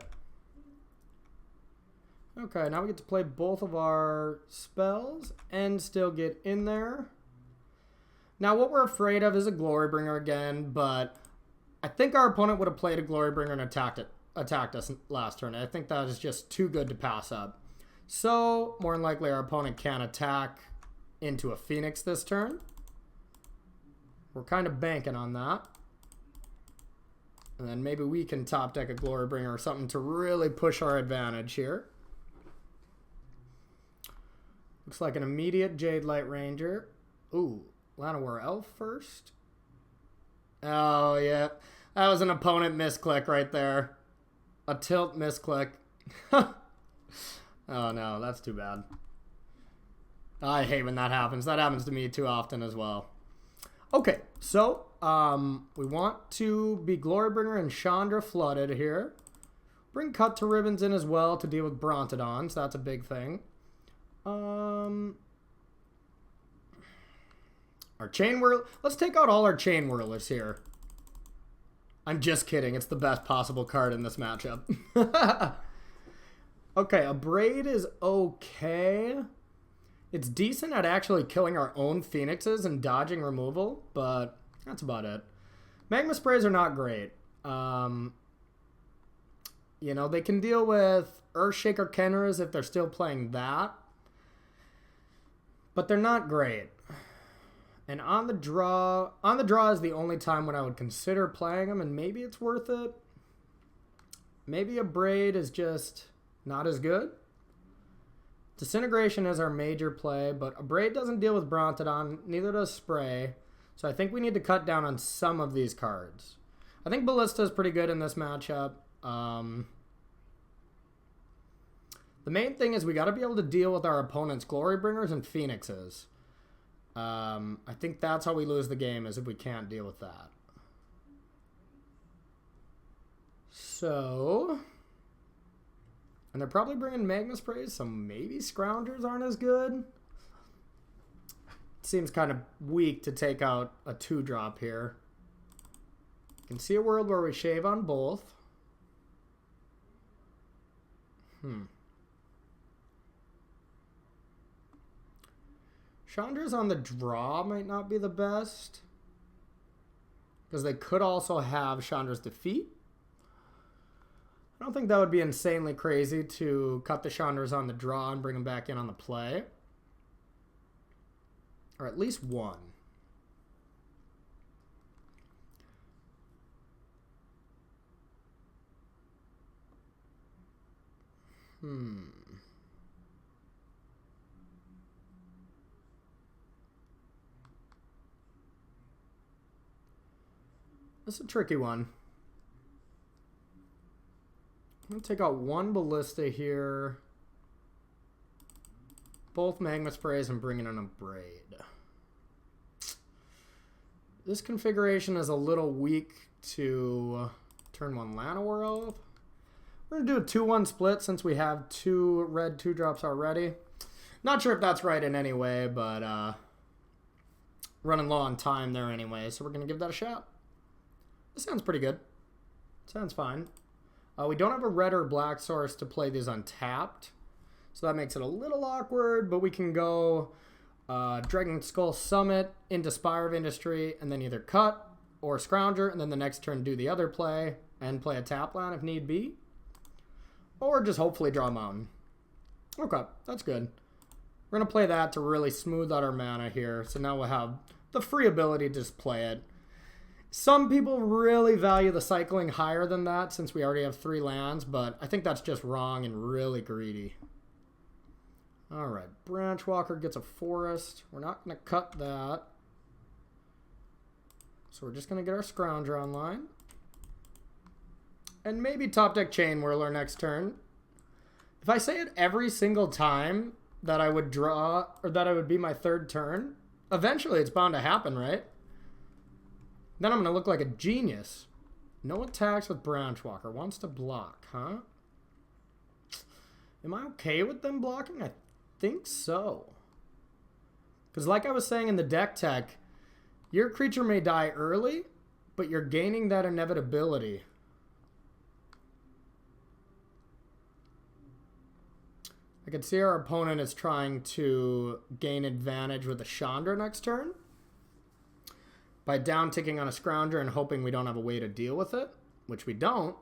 Okay, now we get to play both of our spells and still get in there. Now, what we're afraid of is a Glorybringer again, but I think our opponent would have played a Glorybringer and attacked us last turn. I think that is just too good to pass up. So, more than likely, our opponent can attack into a Phoenix this turn. We're kind of banking on that. And then maybe we can top deck a Glorybringer or something to really push our advantage here. Looks like an immediate Jade Light Ranger. Ooh, Llanowar Elf first. Oh, yeah. That was an opponent misclick right there. A tilt misclick. Oh, no, that's too bad. I hate when that happens. That happens to me too often as well. Okay, so we want to be Glorybringer and Chandra flooded here. Bring Cut to Ribbons in as well to deal with Brontodon, so that's a big thing. Our Chainwhirler. Let's take out all our Chainwhirlers here. I'm just kidding. It's the best possible card in this matchup. Okay, a Braid is okay. It's decent at actually killing our own Phoenixes and dodging removal, but that's about it. Magma Sprays are not great. You know, they can deal with Earthshaker Kenras if they're still playing that. But they're not great. And on the draw is the only time when I would consider playing them, and maybe it's worth it. Maybe a Braid is just not as good. Disintegration is our major play, but Abrade doesn't deal with Brontodon, neither does Spray. So I think we need to cut down on some of these cards. I think Ballista is pretty good in this matchup. The main thing is we got to be able to deal with our opponent's Glorybringers and Phoenixes. I think that's how we lose the game, is if we can't deal with that. So... And they're probably bringing Magma Sprays, so maybe Scroungers aren't as good. Seems kind of weak to take out a 2-drop here. You can see a world where we shave on both. Chandra's on the draw might not be the best, because they could also have Chandra's Defeat. I don't think that would be insanely crazy to cut the Chandras on the draw and bring them back in on the play. Or at least one. This is a tricky one. I'm going to take out one Ballista here. Both Magma Sprays and bring in an Abrade. This configuration is a little weak to turn 1 Llanowar. We're going to do a 2-1 split since we have 2 red 2-drops already. Not sure if that's right in any way, but running low on time there anyway, so we're going to give that a shot. This sounds pretty good. Sounds fine. We don't have a red or black source to play these untapped, so that makes it a little awkward, but we can go Dragon Skull Summit into Spire of Industry, and then either cut or Scrounger, and then the next turn do the other play, and play a tap land if need be. Or just hopefully draw a mountain. Okay, that's good. We're going to play that to really smooth out our mana here, so now we'll have the free ability to just play it. Some people really value the cycling higher than that since we already have 3 lands, but I think that's just wrong and really greedy. Alright, Branchwalker gets a forest. We're not going to cut that. So we're just going to get our Scrounger online. And maybe top deck Chainwhirler next turn. If I say it every single time that I would draw, or that I would be my 3rd turn, eventually it's bound to happen, right? Then I'm going to look like a genius. No attacks with Branchwalker. Wants to block, huh? Am I okay with them blocking? I think so. Because like I was saying in the deck tech, your creature may die early, but you're gaining that inevitability. I can see our opponent is trying to gain advantage with a Chandra next turn by down-ticking on a Scrounger and hoping we don't have a way to deal with it, which we don't.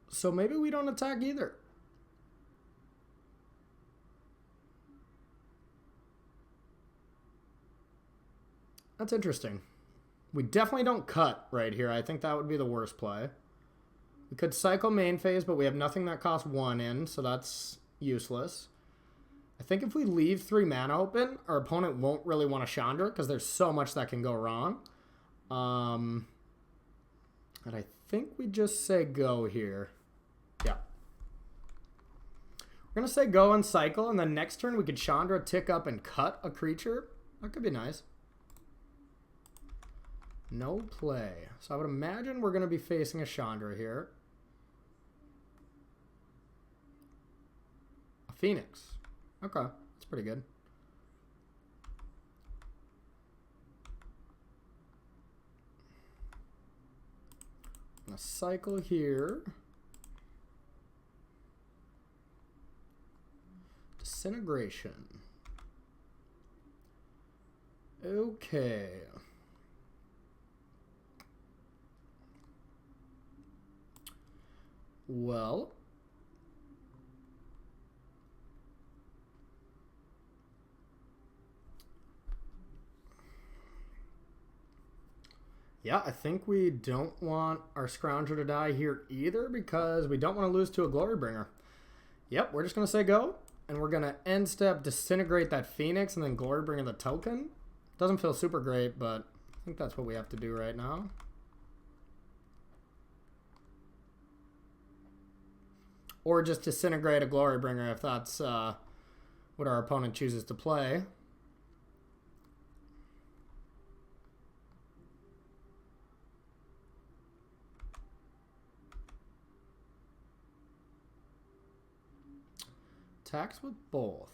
So maybe we don't attack either. That's interesting. We definitely don't cut right here. I think that would be the worst play. We could cycle main phase, but we have nothing that costs 1 in, so that's useless. I think if we leave 3 mana open, our opponent won't really want to Chandra because there's so much that can go wrong. And I think we just say go here. Yeah. We're going to say go and cycle, and then next turn we could Chandra, tick up, and cut a creature. That could be nice. No play. So I would imagine we're going to be facing a Chandra here. A Phoenix. Okay, that's pretty good. I'm going to cycle here. Disintegration. Okay. Well, yeah, I think we don't want our Scrounger to die here either because we don't want to lose to a Glorybringer. Yep, we're just going to say go. And we're going to end step disintegrate that Phoenix and then Glory Bringer the token. Doesn't feel super great, but I think that's what we have to do right now. Or just disintegrate a Glory Bringer if that's what our opponent chooses to play. Attacks with both.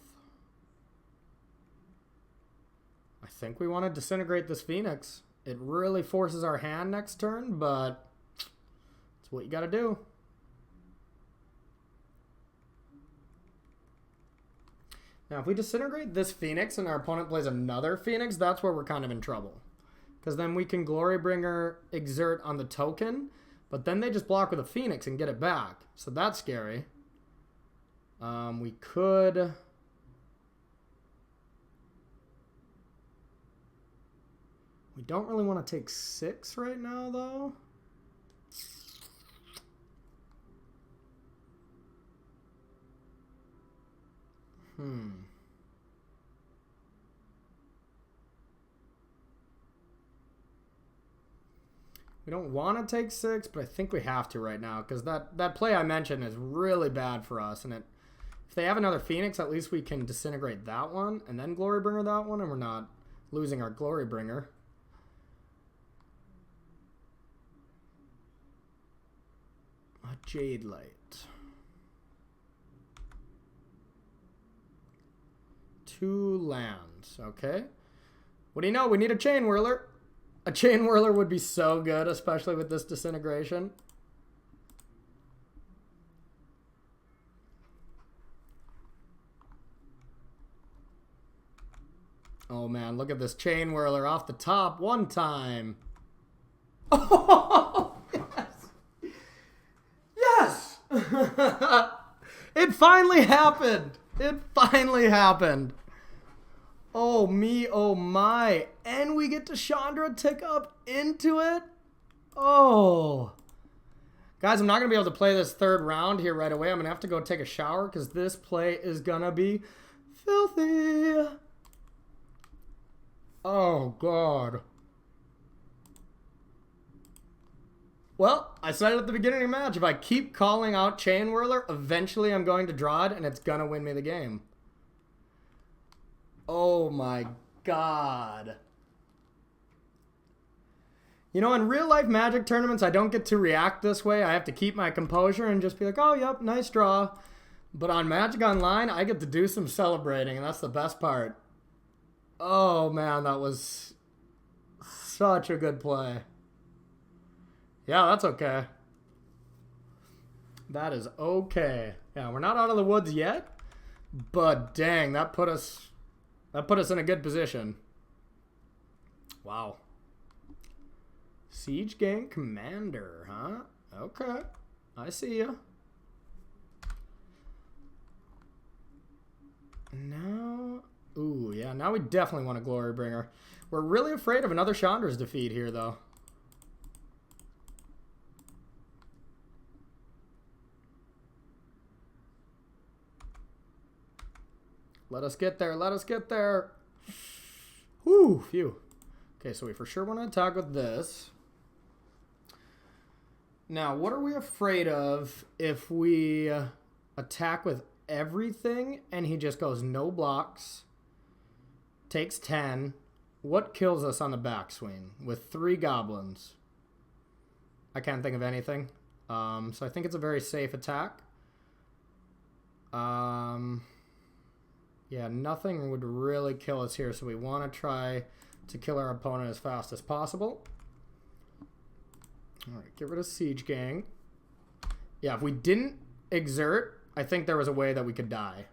I think we want to disintegrate this Phoenix. It really forces our hand next turn, but it's what you got to do. Now, if we disintegrate this Phoenix and our opponent plays another Phoenix, that's where we're kind of in trouble. Because then we can Glory Bringer exert on the token, but then they just block with a Phoenix and get it back. So that's scary. We could... We don't really want to take 6 right now, though. We don't want to take 6, but I think we have to right now because that play I mentioned is really bad for us. And if they have another Phoenix, at least we can disintegrate that one and then Glory Bringer that one, and we're not losing our Glory Bringer. A Jade Light. 2 lands. Okay. What do you know? We need a Chainwhirler. A Chainwhirler would be so good, especially with this disintegration. Oh man, look at this Chainwhirler off the top one time. Oh, yes! Yes! It finally happened! It finally happened. Oh me, oh my. And we get to Chandra tick up into it. Oh. Guys, I'm not going to be able to play this third round here right away. I'm going to have to go take a shower because this play is going to be filthy. Oh, God. Well, I said it at the beginning of the match. If I keep calling out Chainwhirler, eventually I'm going to draw it and it's going to win me the game. Oh my God. You know, in real life Magic tournaments, I don't get to react this way. I have to keep my composure and just be like, oh, yep, nice draw. But on Magic Online, I get to do some celebrating, and that's the best part. Oh, man, that was such a good play. Yeah, that's okay. That is okay. Yeah, we're not out of the woods yet, but dang, that put us in a good position. Wow. Siege Gang Commander, huh? Okay. I see ya. Now... Ooh, yeah, now we definitely want a Glory Bringer. We're really afraid of another Chandra's defeat here, though. Let us get there. Let us get there. Whew, phew. Okay, so we for sure want to attack with this. Now, what are we afraid of if we attack with everything and he just goes no blocks, takes 10? What kills us on the backswing with 3 goblins? I can't think of anything. So I think it's a very safe attack. Yeah, nothing would really kill us here, so we want to try to kill our opponent as fast as possible. All right, get rid of Siege Gang. Yeah, if we didn't exert, I think there was a way that we could die.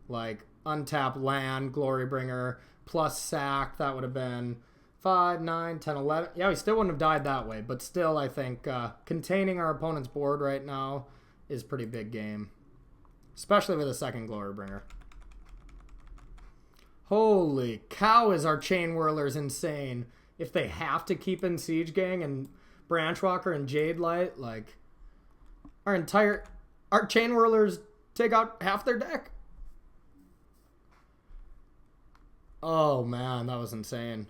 Like, untap land, Glory Bringer, plus sack, that would have been 5, 9, 10, 11. Yeah, we still wouldn't have died that way, but still, I think containing our opponent's board right now is a pretty big game. Especially with a second Glory Bringer. Holy cow, is our Chainwhirlers insane. If they have to keep in Siege Gang and Branchwalker and Jade Light, like, our Chainwhirlers take out half their deck. Oh, man, that was insane.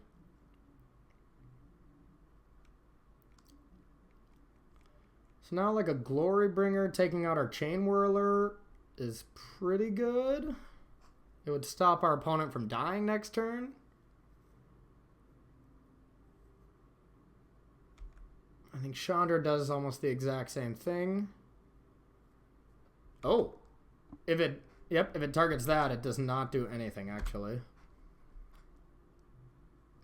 So now, like, a Glorybringer taking out our Chainwhirler is pretty good. It would stop our opponent from dying next turn. I think Chandra does almost the exact same thing. Oh, if it targets that, it does not do anything, actually.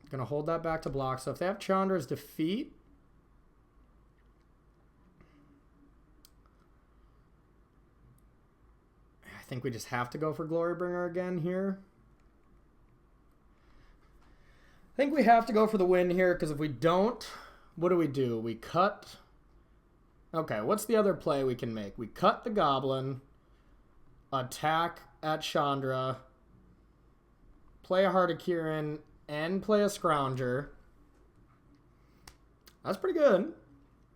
Gonna hold that back to block. So if they have Chandra's defeat, I think we just have to go for Glorybringer again here. I think we have to go for the win here, because if we don't, what do? We cut. Okay, what's the other play we can make? We cut the Goblin, attack at Chandra, play a Hardikiran, and play a Scrounger. That's pretty good.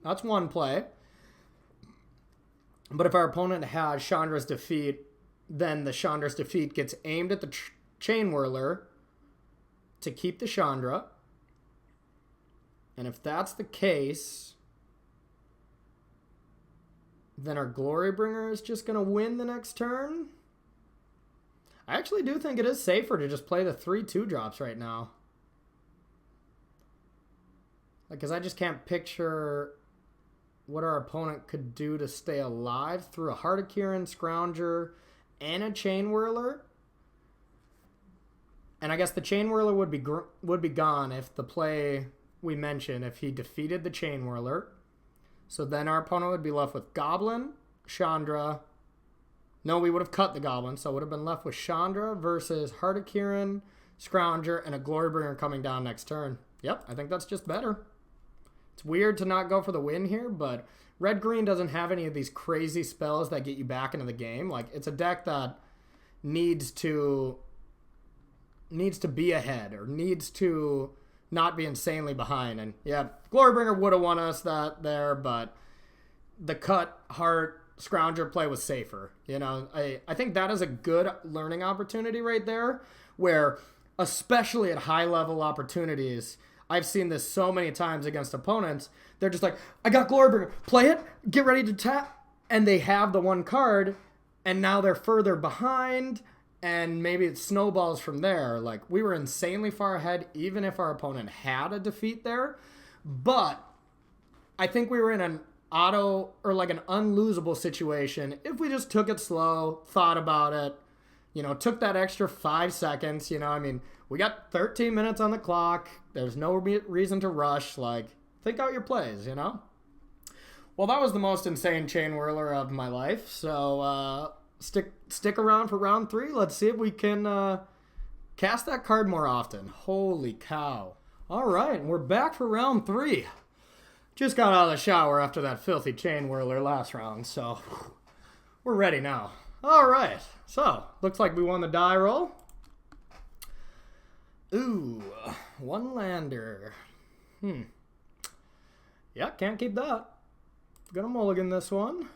That's one play. But if our opponent has Chandra's defeat, then the Chandra's defeat gets aimed at the Chainwhirler to keep the Chandra. And if that's the case, then our Glorybringer is just going to win the next turn. I actually do think it is safer to just play the 3/2 drops right now. Like, because I just can't picture what our opponent could do to stay alive through a Hardikiran, Scrounger, and a Chainwhirler. And I guess the Chainwhirler would be gone if the play we mentioned, if he defeated the Chainwhirler. So then our opponent would be left with Goblin, Chandra. No, we would have cut the Goblin, so it would have been left with Chandra versus Hardikiran, Scrounger, and a Glorybringer coming down next turn. Yep, I think that's just better. It's weird to not go for the win here, but red-green doesn't have any of these crazy spells that get you back into the game. Like, it's a deck that needs to be ahead, or needs to not be insanely behind. And yeah, Glorybringer would have won us that there, but the cut Heart Scrounger play was safer. You know, I think that is a good learning opportunity right there, where especially at high level opportunities, I've seen this so many times against opponents. They're just like, I got Glorybringer, play it, get ready to tap, and they have the one card, and now they're further behind, and maybe it snowballs from there. Like, we were insanely far ahead, even if our opponent had a defeat there. But I think we were in an auto, or like an unlosable situation if we just took it slow, thought about it, you know, took that extra 5 seconds. You know, I mean, we got 13 minutes on the clock. There's no reason to rush. Like, think out your plays, you know? Well, that was the most insane Chainwhirler of my life. So, stick around for round 3. Let's see if we can cast that card more often. Holy cow. All right, we're back for round 3. Just got out of the shower after that filthy Chainwhirler last round, so we're ready now. All right, so looks like we won the die roll. Ooh, one lander. Yeah, can't keep that. Gonna mulligan this one.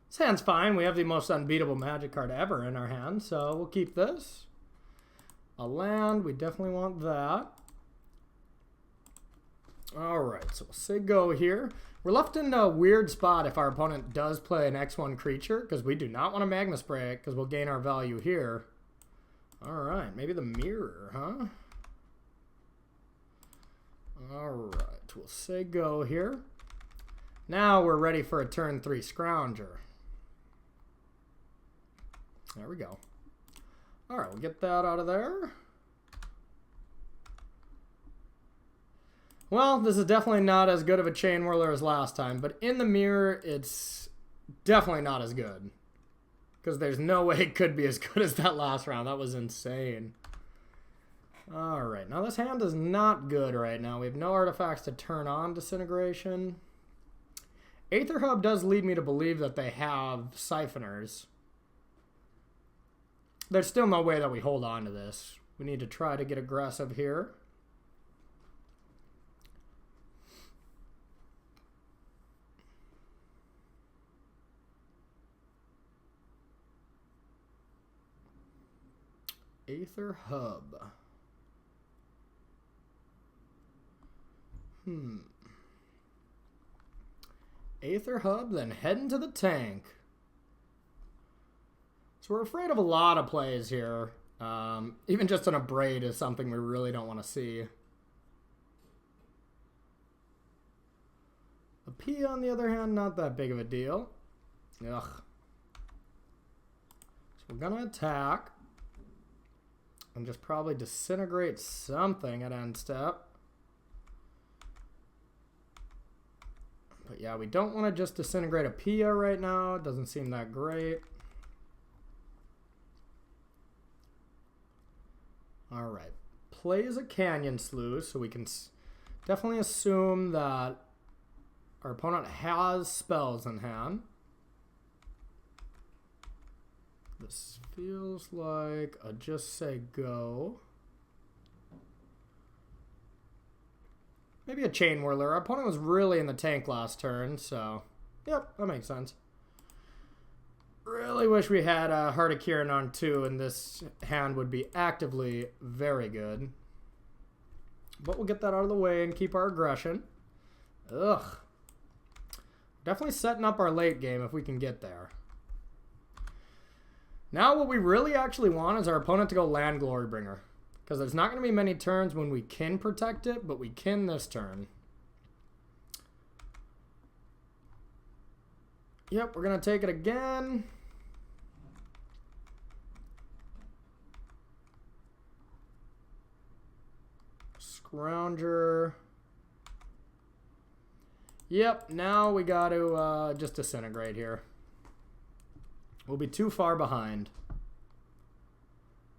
This hand's fine. We have the most unbeatable Magic card ever in our hand, so we'll keep this. A land, we definitely want that. Alright, so we'll say go here. We're left in a weird spot if our opponent does play an X1 creature, because we do not want to Magma Spray it, because we'll gain our value here. Alright, maybe the mirror, huh? Alright, we'll say go here. Now we're ready for a turn 3 Scrounger. There we go. Alright, we'll get that out of there. Well, this is definitely not as good of a Chainwhirler as last time, but in the mirror, it's definitely not as good. Because there's no way it could be as good as that last round. That was insane. Alright, now this hand is not good right now. We have no artifacts to turn on Disintegration. Aether Hub does lead me to believe that they have Siphoners. There's still no way that we hold on to this. We need to try to get aggressive here. Aether Hub. Aether Hub, then heading to the tank. So we're afraid of a lot of plays here. Even just an Abrade is something we really don't want to see. A P, on the other hand, not that big of a deal. Ugh. So we're going to attack. And just probably disintegrate something at end step. But yeah, we don't want to just disintegrate a Pia right now. It doesn't seem that great. Alright. Plays a Canyon Sluice, so we can definitely assume that our opponent has spells in hand. This feels like a just say go. Maybe a Chainwhirler. Our opponent was really in the tank last turn, so yep, that makes sense. Really wish we had a Heart of Kirin on 2, and this hand would be actively very good. But we'll get that out of the way and keep our aggression. Ugh. Definitely setting up our late game if we can get there. Now what we really actually want is our opponent to go land Glorybringer. Because there's not going to be many turns when we can protect it, but we can this turn. Yep, we're going to take it again. Scrounger. Yep, now we got to just disintegrate here. We'll be too far behind.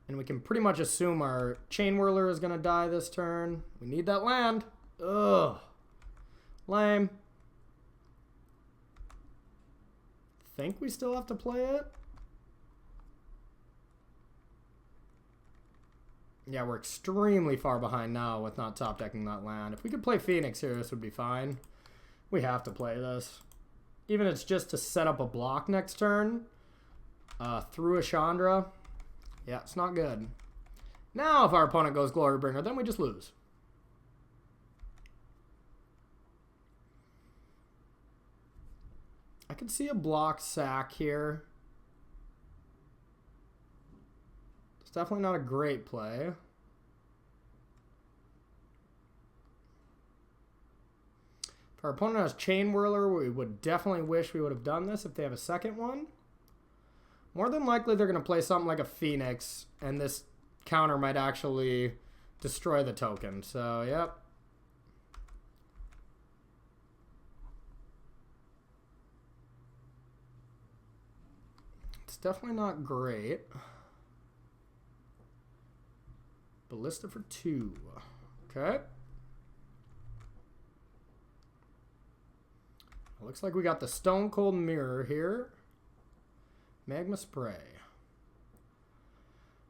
And we can pretty much assume our Chainwhirler is going to die this turn. We need that land. Ugh. Lame. Think we still have to play it? Yeah, we're extremely far behind now with not top decking that land. If we could play Phoenix here, this would be fine. We have to play this. Even if it's just to set up a block next turn through a Chandra. Yeah, it's not good. Now if our opponent goes Glorybringer, then we just lose. I could see a block sack here. It's definitely not a great play. If our opponent has Chainwhirler, we would definitely wish we would have done this if they have a second one. More than likely, they're going to play something like a Phoenix, and this counter might actually destroy the token. So, yep. It's definitely not great. Ballista for 2. Okay. Looks like we got the Stone Cold Mirror here. Magma Spray.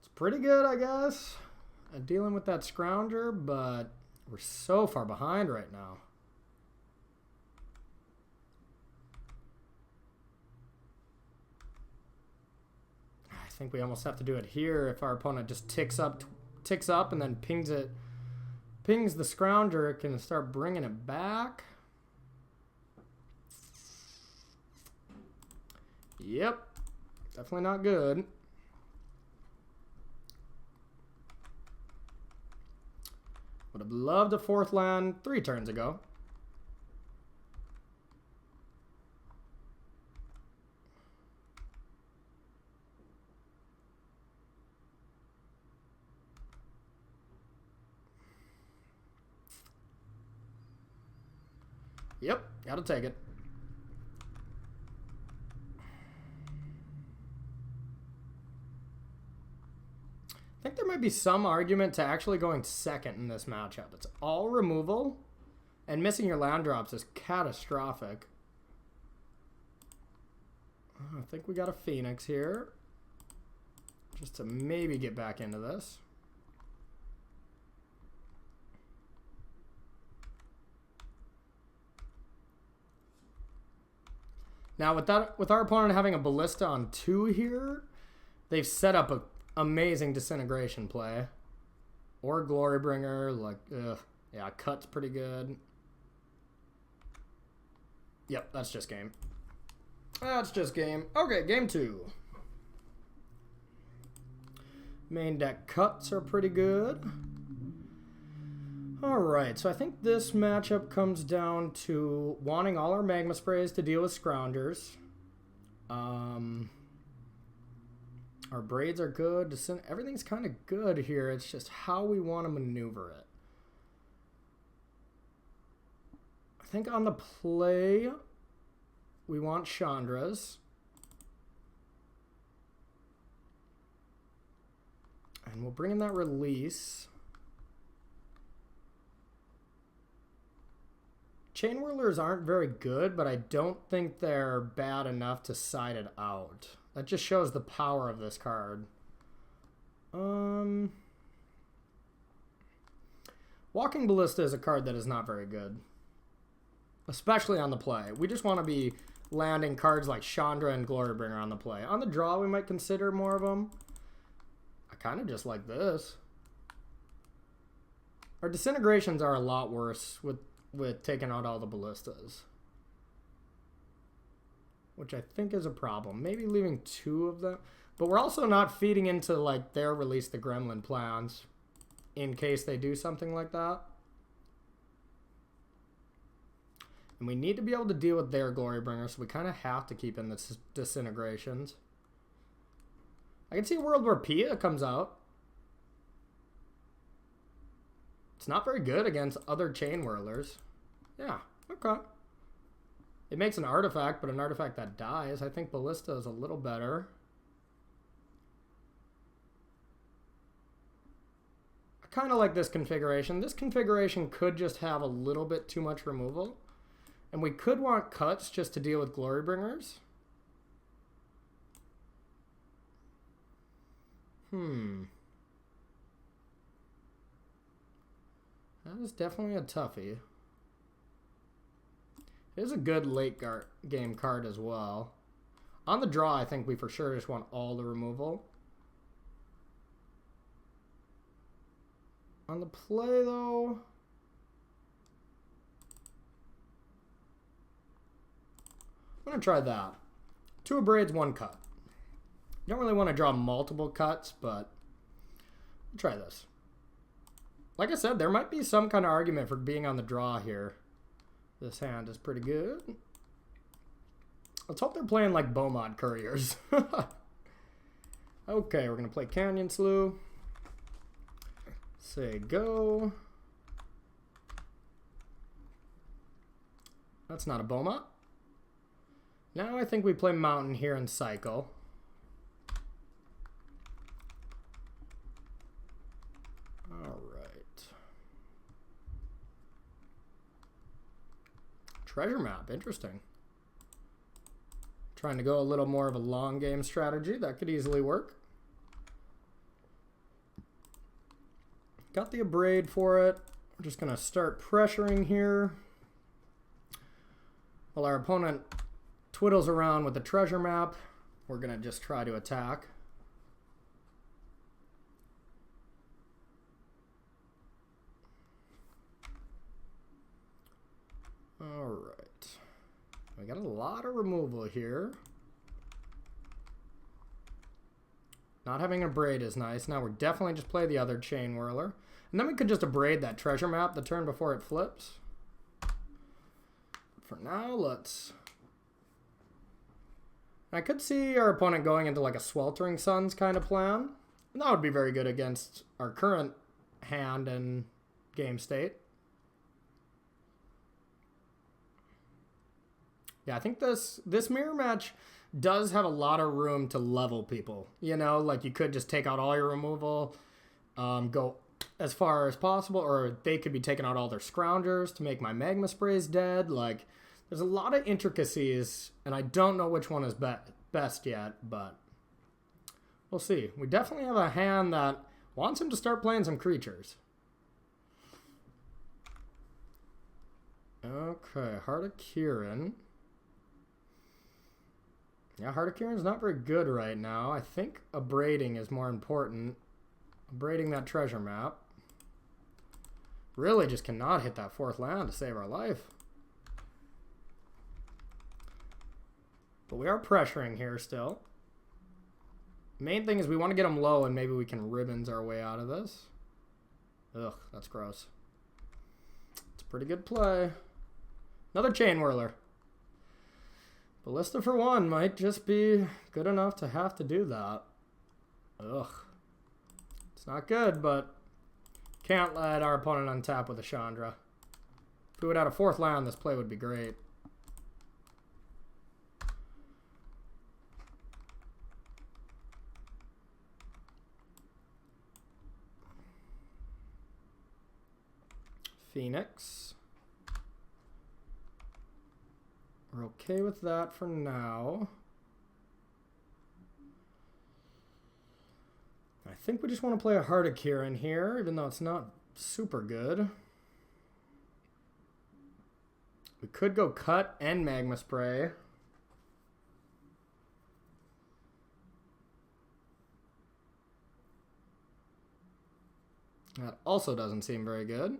It's pretty good, I guess, at dealing with that Scrounger, but we're so far behind right now. I think we almost have to do it here if our opponent just ticks up and then pings the Scrounger. It can start bringing it back. Yep. Definitely not good. Would have loved a 4th land 3 turns ago. Yep, gotta take it. I think there might be some argument to actually going second in this matchup. It's all removal, and missing your land drops is catastrophic. I think we got a Phoenix here, just to maybe get back into this. Now with our opponent having a Ballista on 2 here, they've set up a amazing Disintegration play. Or Glorybringer, like, ugh. Yeah, Cut's pretty good. Yep, that's just game. That's just game. Okay, game 2. Main deck Cuts are pretty good. Alright, so I think this matchup comes down to wanting all our Magma Sprays to deal with Scroungers. Our Braids are good. Everything's kind of good here. It's just how we want to maneuver it. I think on the play, we want Chandras. And we'll bring in that release. Chainwhirlers aren't very good, but I don't think they're bad enough to side it out. That just shows the power of this card. Walking Ballista is a card that is not very good. Especially on the play. We just want to be landing cards like Chandra and Glorybringer on the play. On the draw, we might consider more of them. I kind of just like this. Our Disintegrations are a lot worse with taking out all the Ballistas. Which I think is a problem. Maybe leaving 2 of them. But we're also not feeding into like their Release the Gremlin plans in case they do something like that. And we need to be able to deal with their Glorybringer, so we kind of have to keep in the Disintegrations. I can see a world where Pia comes out. It's not very good against other Chainwhirlers. Yeah, okay. It makes an artifact, but an artifact that dies. I think Ballista is a little better. I kind of like this configuration. This configuration could just have a little bit too much removal. And we could want Cuts just to deal with Glorybringers. That is definitely a toughie. It is a good late game card as well. On the draw, I think we for sure just want all the removal. On the play, though, I'm going to try that. 2 Braids, 1 Cut. You don't really want to draw multiple cuts, but we'll try this. Like I said, there might be some kind of argument for being on the draw here. This hand is pretty good. Let's hope they're playing like Beaumont Couriers. Okay, we're going to play Canyon Slough. Say go. That's not a Beaumont. Now I think we play Mountain here and cycle. Alright. Treasure Map, interesting. Trying to go a little more of a long game strategy. That could easily work. Got the Abrade for it. We're just going to start pressuring here. While our opponent twiddles around with the Treasure Map, we're going to just try to attack. Alright. We got a lot of removal here. Not having a Abrade is nice. Now we're definitely just play the other Chainwhirler. And then we could just Abrade that Treasure Map the turn before it flips. For now, let's... I could see our opponent going into like a Sweltering Suns kind of plan. And that would be very good against our current hand and game state. Yeah, I think this mirror match does have a lot of room to level people. You know, like you could just take out all your removal, go as far as possible, or they could be taking out all their Scroungers to make my Magma Sprays dead. Like, there's a lot of intricacies, and I don't know which one is best yet, but we'll see. We definitely have a hand that wants him to start playing some creatures. Okay, Heart of Kirin. Yeah, Heart of Kieran's not very good right now. I think abrading is more important. Abrading that treasure map. Really just cannot hit that 4th land to save our life. But we are pressuring here still. Main thing is we want to get them low and maybe we can ribbons our way out of this. Ugh, that's gross. It's a pretty good play. Another Chainwhirler. Ballista for 1 might just be good enough to have to do that. Ugh. It's not good, but can't let our opponent untap with a Chandra. If we would have a 4th land, this play would be great. Phoenix. We're okay with that for now. I think we just want to play a Heart of Kieran here, even though it's not super good. We could go cut and Magma Spray. That also doesn't seem very good.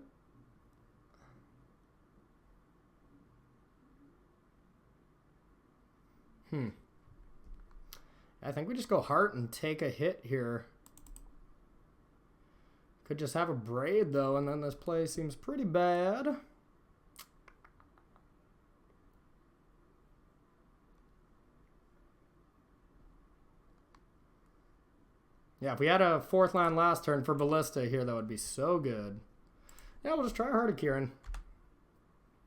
I think we just go Heart and take a hit here. Could just have a Braid, though, and then this play seems pretty bad. Yeah, if we had a 4th land last turn for Ballista here, that would be so good. Yeah, we'll just try Heart of Kieran.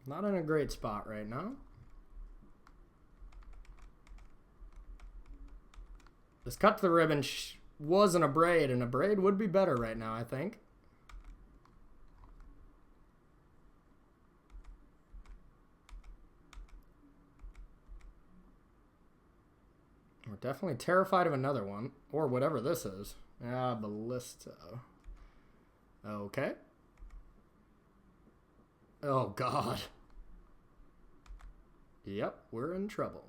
Not in a great spot right now. This cut to the ribbon wasn't a Braid, and a Braid would be better right now, I think. We're definitely terrified of another one, or whatever this is. Ah, Ballista. Okay. Oh, God. Yep, we're in trouble.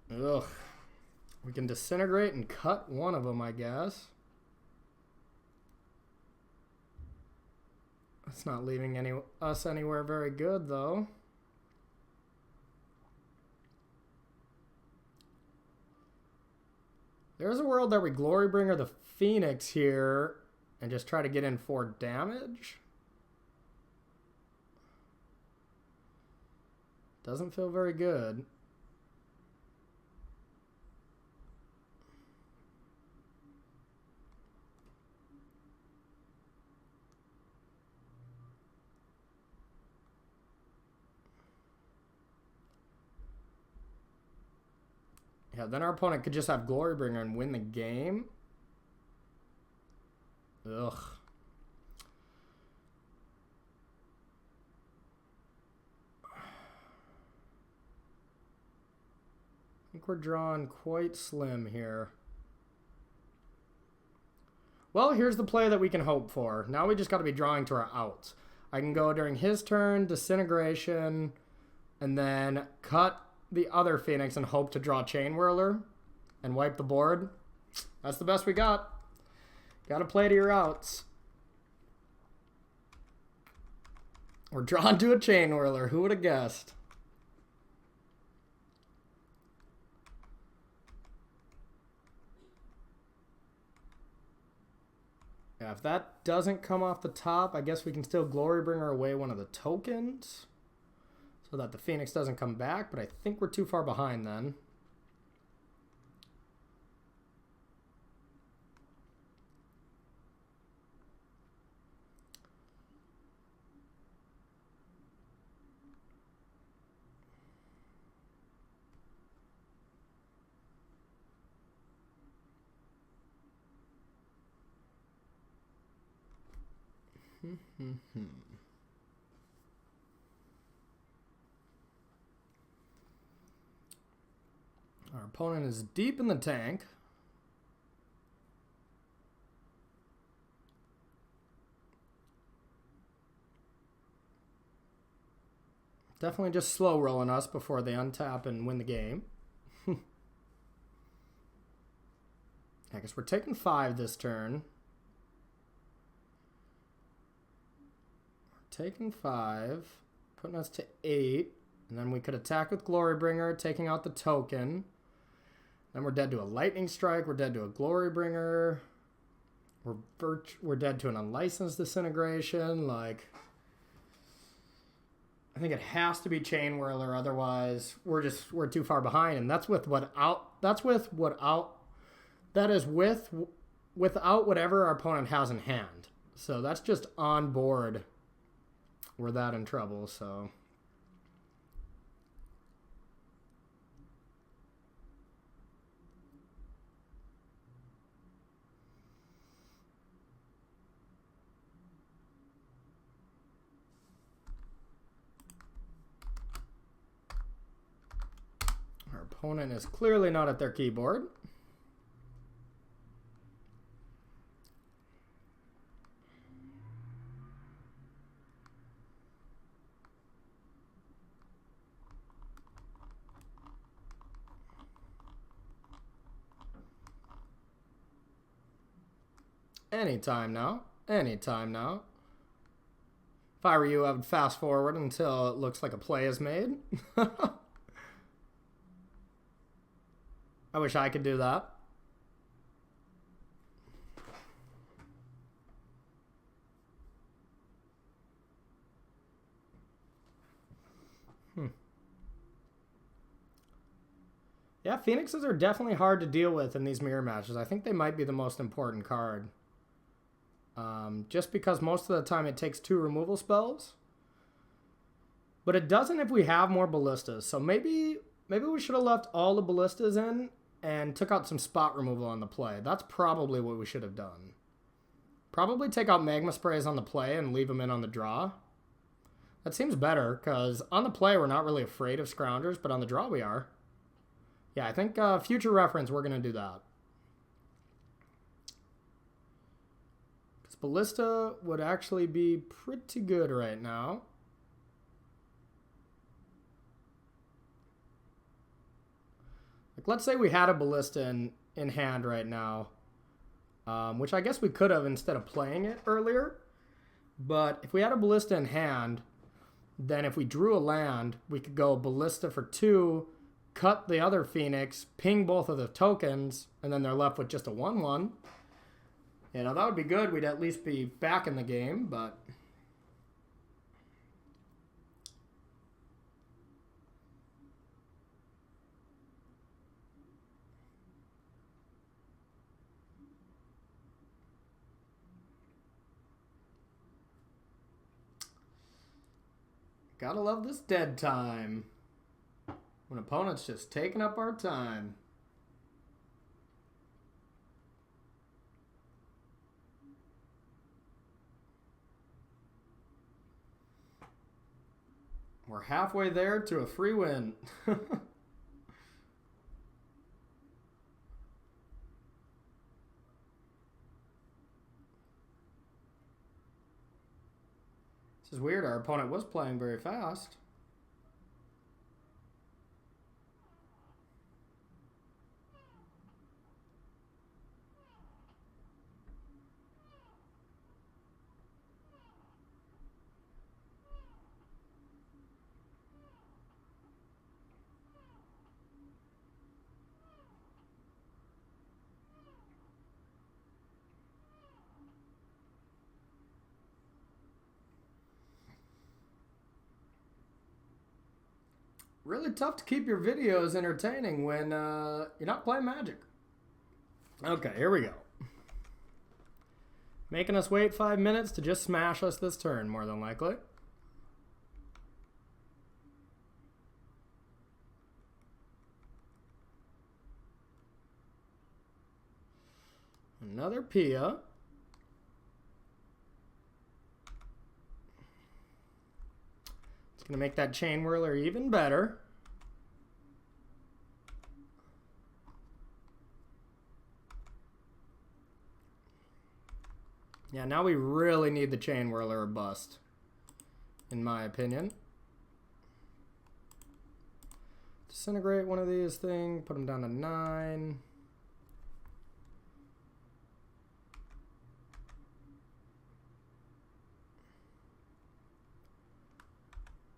Ugh. We can disintegrate and cut one of them, I guess. That's not leaving us anywhere very good, though. There's a world that we Glorybringer the Phoenix here and just try to get in for damage. Doesn't feel very good. Yeah, then our opponent could just have Glorybringer and win the game. Ugh. I think we're drawing quite slim here. Well, here's the play that we can hope for. Now we just got to be drawing to our outs. I can go during his turn, Disintegration, and then cut the other Phoenix and hope to draw Chainwhirler and wipe the board. That's the best we got. Got to play to your outs. We're drawn to a Chainwhirler. Who would have guessed? Yeah, if that doesn't come off the top, I guess we can still Glorybringer away one of the tokens so that the Phoenix doesn't come back, but I think we're too far behind then. Our opponent is deep in the tank. Definitely just slow rolling us before they untap and win the game. I guess we're taking 5 this turn. We're taking 5, putting us to 8. And then we could attack with Glorybringer, taking out the token. Then we're dead to a Lightning Strike. We're dead to a Glorybringer. We're dead to an Unlicensed Disintegration. Like, I think it has to be Chainwhirler, otherwise we're too far behind. And that's without whatever our opponent has in hand. So that's just on board. We're that in trouble, so. Our opponent is clearly not at their keyboard. Anytime now. Anytime now. If I were you, I would fast forward until it looks like a play is made. I wish I could do that. Yeah, Phoenixes are definitely hard to deal with in these mirror matches. I think they might be the most important card. Just because most of the time it takes 2 removal spells. But it doesn't if we have more ballistas. So maybe we should have left all the ballistas in and took out some spot removal on the play. That's probably what we should have done. Probably take out Magma Sprays on the play and leave them in on the draw. That seems better, because on the play we're not really afraid of Scroungers, but on the draw we are. Yeah, I think future reference we're going to do that. Because Ballista would actually be pretty good right now. Like, let's say we had a Ballista in hand right now, which I guess we could have instead of playing it earlier. But if we had a Ballista in hand, then if we drew a land, we could go Ballista for 2, cut the other Phoenix, ping both of the tokens, and then they're left with just a 1/1. You know, that would be good. We'd at least be back in the game, but... Gotta love this dead time. When opponent's just taking up our time. We're halfway there to a free win. This is weird. Our opponent was playing very fast. Really tough to keep your videos entertaining when you're not playing Magic. Okay, here we go. Making us wait 5 minutes to just smash us this turn, more than likely. Another Pia. It's going to make that Chainwhirler even better. Yeah, now we really need the Chainwhirler or bust, in my opinion. Disintegrate one of these things. Put them down to 9.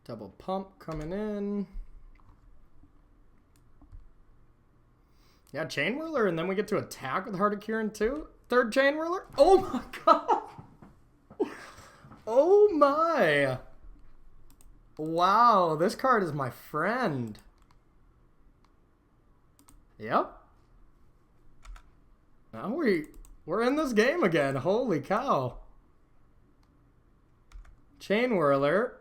Double pump coming in. Yeah, Chainwhirler, and then we get to attack with Heart of Kieran too. Third Chainwhirler. Oh my god. Oh my. Wow, this card is my friend. Yep. Now we're in this game again. Holy cow. Chainwhirler.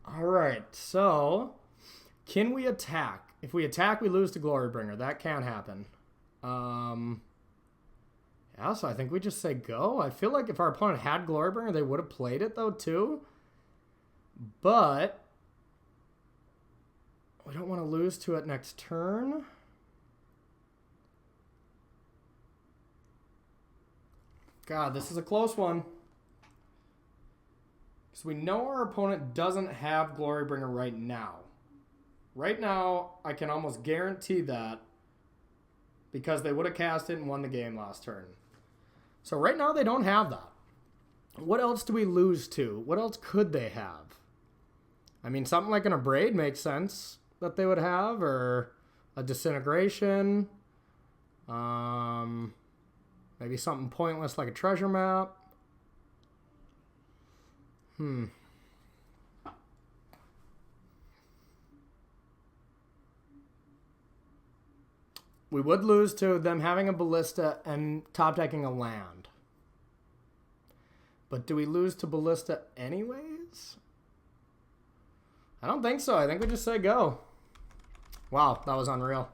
Alright, so can we attack? If we attack, we lose to Glorybringer. That can't happen. Yeah, so I think we just say go. I feel like if our opponent had Glorybringer, they would have played it, though, too. But we don't want to lose to it next turn. God, this is a close one. Because we know our opponent doesn't have Glorybringer right now. Right now, I can almost guarantee that because they would have cast it and won the game last turn. So right now, they don't have that. What else do we lose to? What else could they have? I mean, something like an Abrade makes sense that they would have, or a Disintegration. Maybe something pointless like a Treasure Map. We would lose to them having a Ballista and top decking a land. But do we lose to Ballista anyways? I don't think so. I think we just say go. Wow, that was unreal.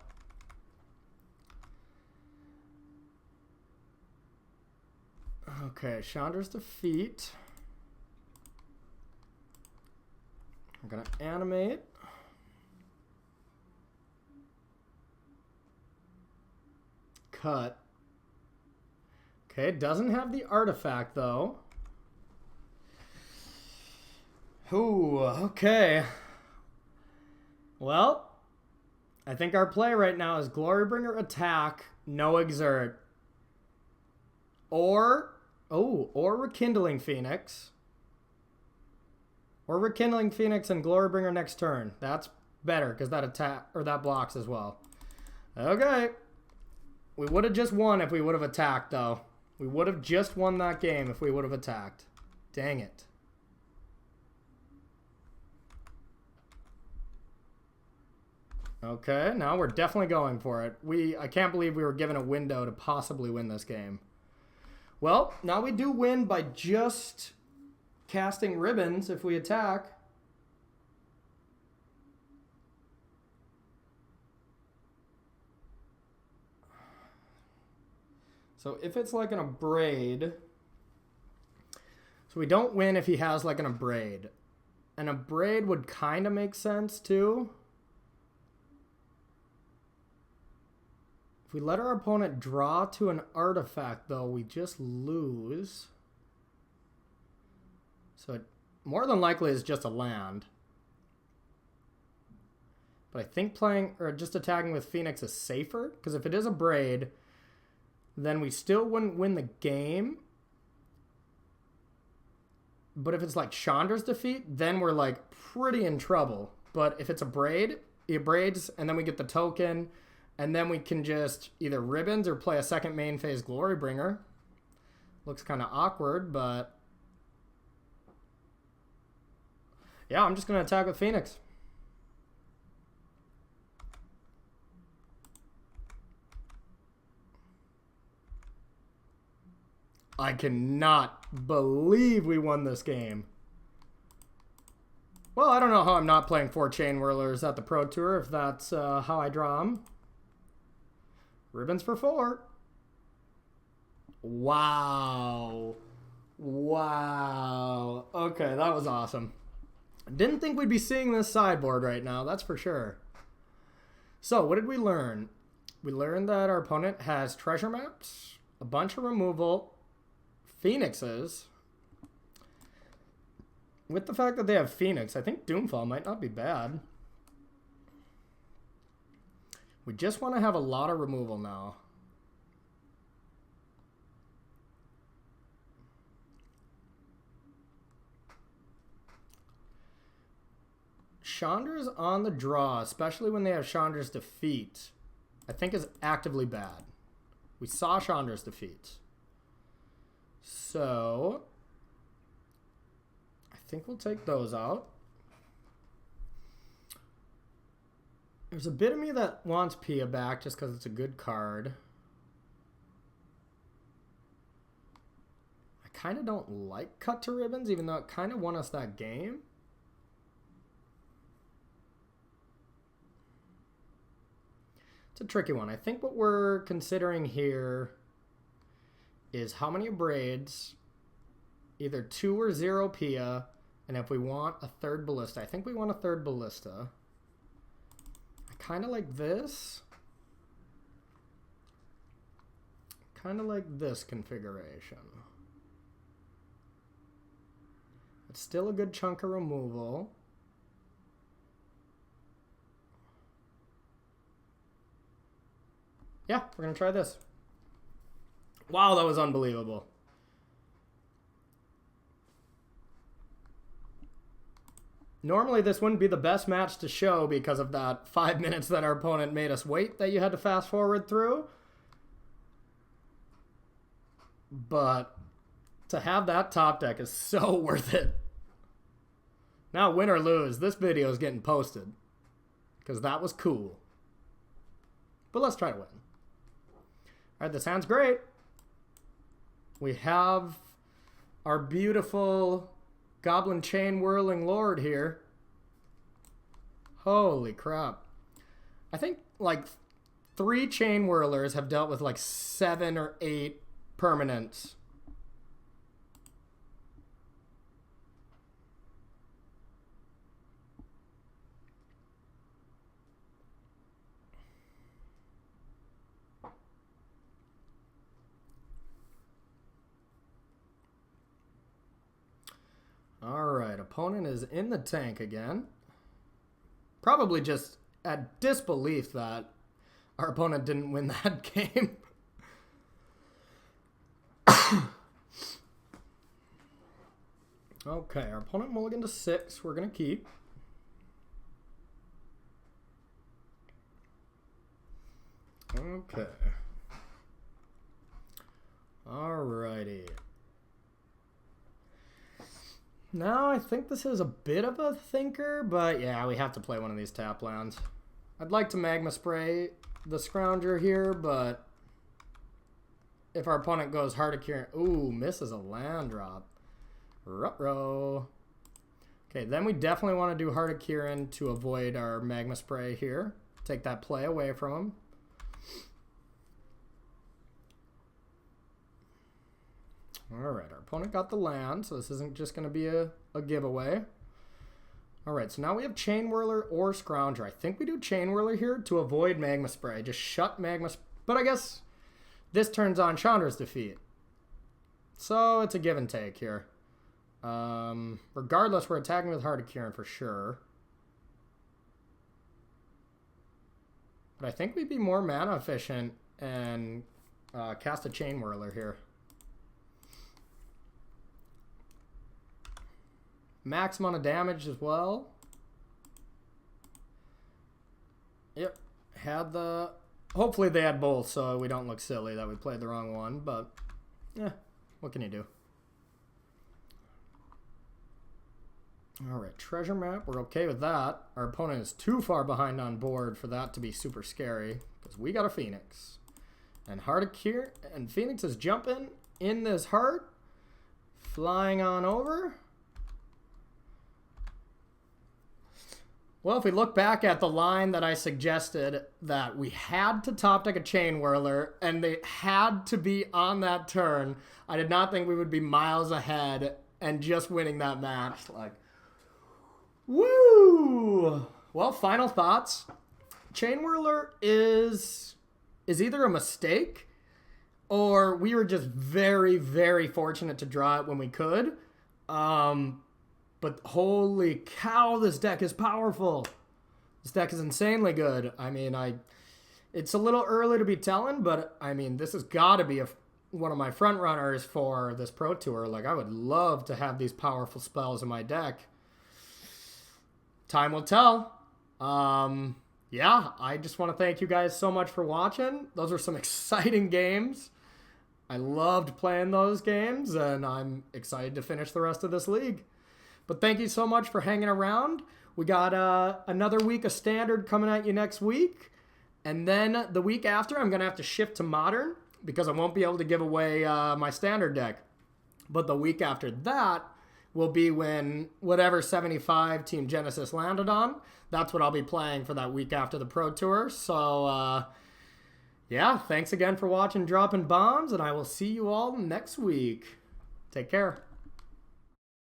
Okay, Chandra's defeat. I'm going to animate. Cut. Okay, it doesn't have the artifact, though. Ooh, okay. Well, I think our play right now is Glorybringer attack, no exert. Or Rekindling Phoenix. Or Rekindling Phoenix and Glorybringer next turn. That's better because that attack or that blocks as well. Okay. We would have just won if we would have attacked, though. We would have just won that game if we would have attacked. Dang it. Okay, now we're definitely going for it. I can't believe we were given a window to possibly win this game. Well, now we do win by just casting ribbons if we attack. So if it's like an Abrade, so we don't win if he has like an Abrade. An Abrade would kind of make sense too. If we let our opponent draw to an artifact, though, we just lose. So it more than likely is just a land. But I think playing, or just attacking with Phoenix is safer. Because if it is a Braid, then we still wouldn't win the game. But if it's like Chandra's defeat, then we're like pretty in trouble. But if it's a Braid, he braids, and then we get the token. And then we can just either ribbons or play a second main phase Glorybringer. Looks kind of awkward, but yeah, I'm just going to attack with Phoenix. I cannot believe we won this game. Well, I don't know how I'm not playing 4 Chainwhirlers at the Pro Tour, if that's how I draw them. Ribbons for 4. Wow. Wow. Okay, that was awesome. Didn't think we'd be seeing this sideboard right now, that's for sure. So, what did we learn? We learned that our opponent has treasure maps, a bunch of removal, Phoenixes. With the fact that they have Phoenix, I think Doomfall might not be bad. We just want to have a lot of removal now. Chandra's on the draw, especially when they have Chandra's Defeat, I think is actively bad. We saw Chandra's Defeat. So, I think we'll take those out. There's a bit of me that wants Pia back just because it's a good card. I kind of don't like Cut to Ribbons, even though it kind of won us that game. It's a tricky one. I think what we're considering here is how many braids, either 2 or 0 Pia, and if we want a third Ballista. I think we want a third Ballista. I kind of like this. Kind of like this configuration. It's still a good chunk of removal. Yeah, we're going to try this. Wow, that was unbelievable. Normally, this wouldn't be the best match to show because of that 5 minutes that our opponent made us wait that you had to fast forward through. But to have that top deck is so worth it. Now, win or lose, this video is getting posted because that was cool. But let's try to win. All right, this hand's great. We have our beautiful Goblin Chainwhirling Lord here. Holy crap. I think like 3 Chainwhirlers have dealt with like 7 or 8 permanents. Alright, opponent is in the tank again. Probably just at disbelief that our opponent didn't win that game. Okay, our opponent mulligan to 6. We're going to keep. Okay. Alrighty. Now, I think this is a bit of a thinker, but yeah, we have to play one of these tap lands. I'd like to Magma Spray the Scrounger here, but if our opponent goes Heartacheer, ooh, misses a land drop. Ruh-roh. Okay, then we definitely want to do Heartacheer to avoid our Magma Spray here. Take that play away from him. Alright, our opponent got the land, so this isn't just going to be a giveaway. Alright, so now we have Chainwhirler or Scrounger. I think we do Chainwhirler here to avoid Magma Spray. Just shut Magma Spray. But I guess this turns on Chandra's Defeat. So it's a give and take here. Regardless, we're attacking with Heartacheer for sure. But I think we'd be more mana efficient and cast a Chainwhirler here. Max amount of damage as well. Yep. Had the... Hopefully they had both so we don't look silly that we played the wrong one. But, yeah. What can you do? Alright. Treasure map. We're okay with that. Our opponent is too far behind on board for that to be super scary. Because we got a Phoenix. And Heartacheer. And Phoenix is jumping in this heart. Flying on over. Well, if we look back at the line that I suggested that we had to top deck a Chainwhirler and they had to be on that turn, I did not think we would be miles ahead and just winning that match. Like, woo! Well, final thoughts. Chainwhirler is either a mistake or we were just very, very fortunate to draw it when we could. But holy cow, this deck is powerful. This deck is insanely good. I mean, It's a little early to be telling, but I mean, this has got to be one of my front runners for this Pro Tour. Like, I would love to have these powerful spells in my deck. Time will tell. Yeah, I just want to thank you guys so much for watching. Those were some exciting games. I loved playing those games, and I'm excited to finish the rest of this league. But thank you so much for hanging around. We got another week of Standard coming at you next week. And then the week after, I'm going to have to shift to Modern because I won't be able to give away my Standard deck. But the week after that will be when whatever 75 Team Genesis landed on, that's what I'll be playing for that week after the Pro Tour. So, yeah, thanks again for watching Droppin Bombs, and I will see you all next week. Take care.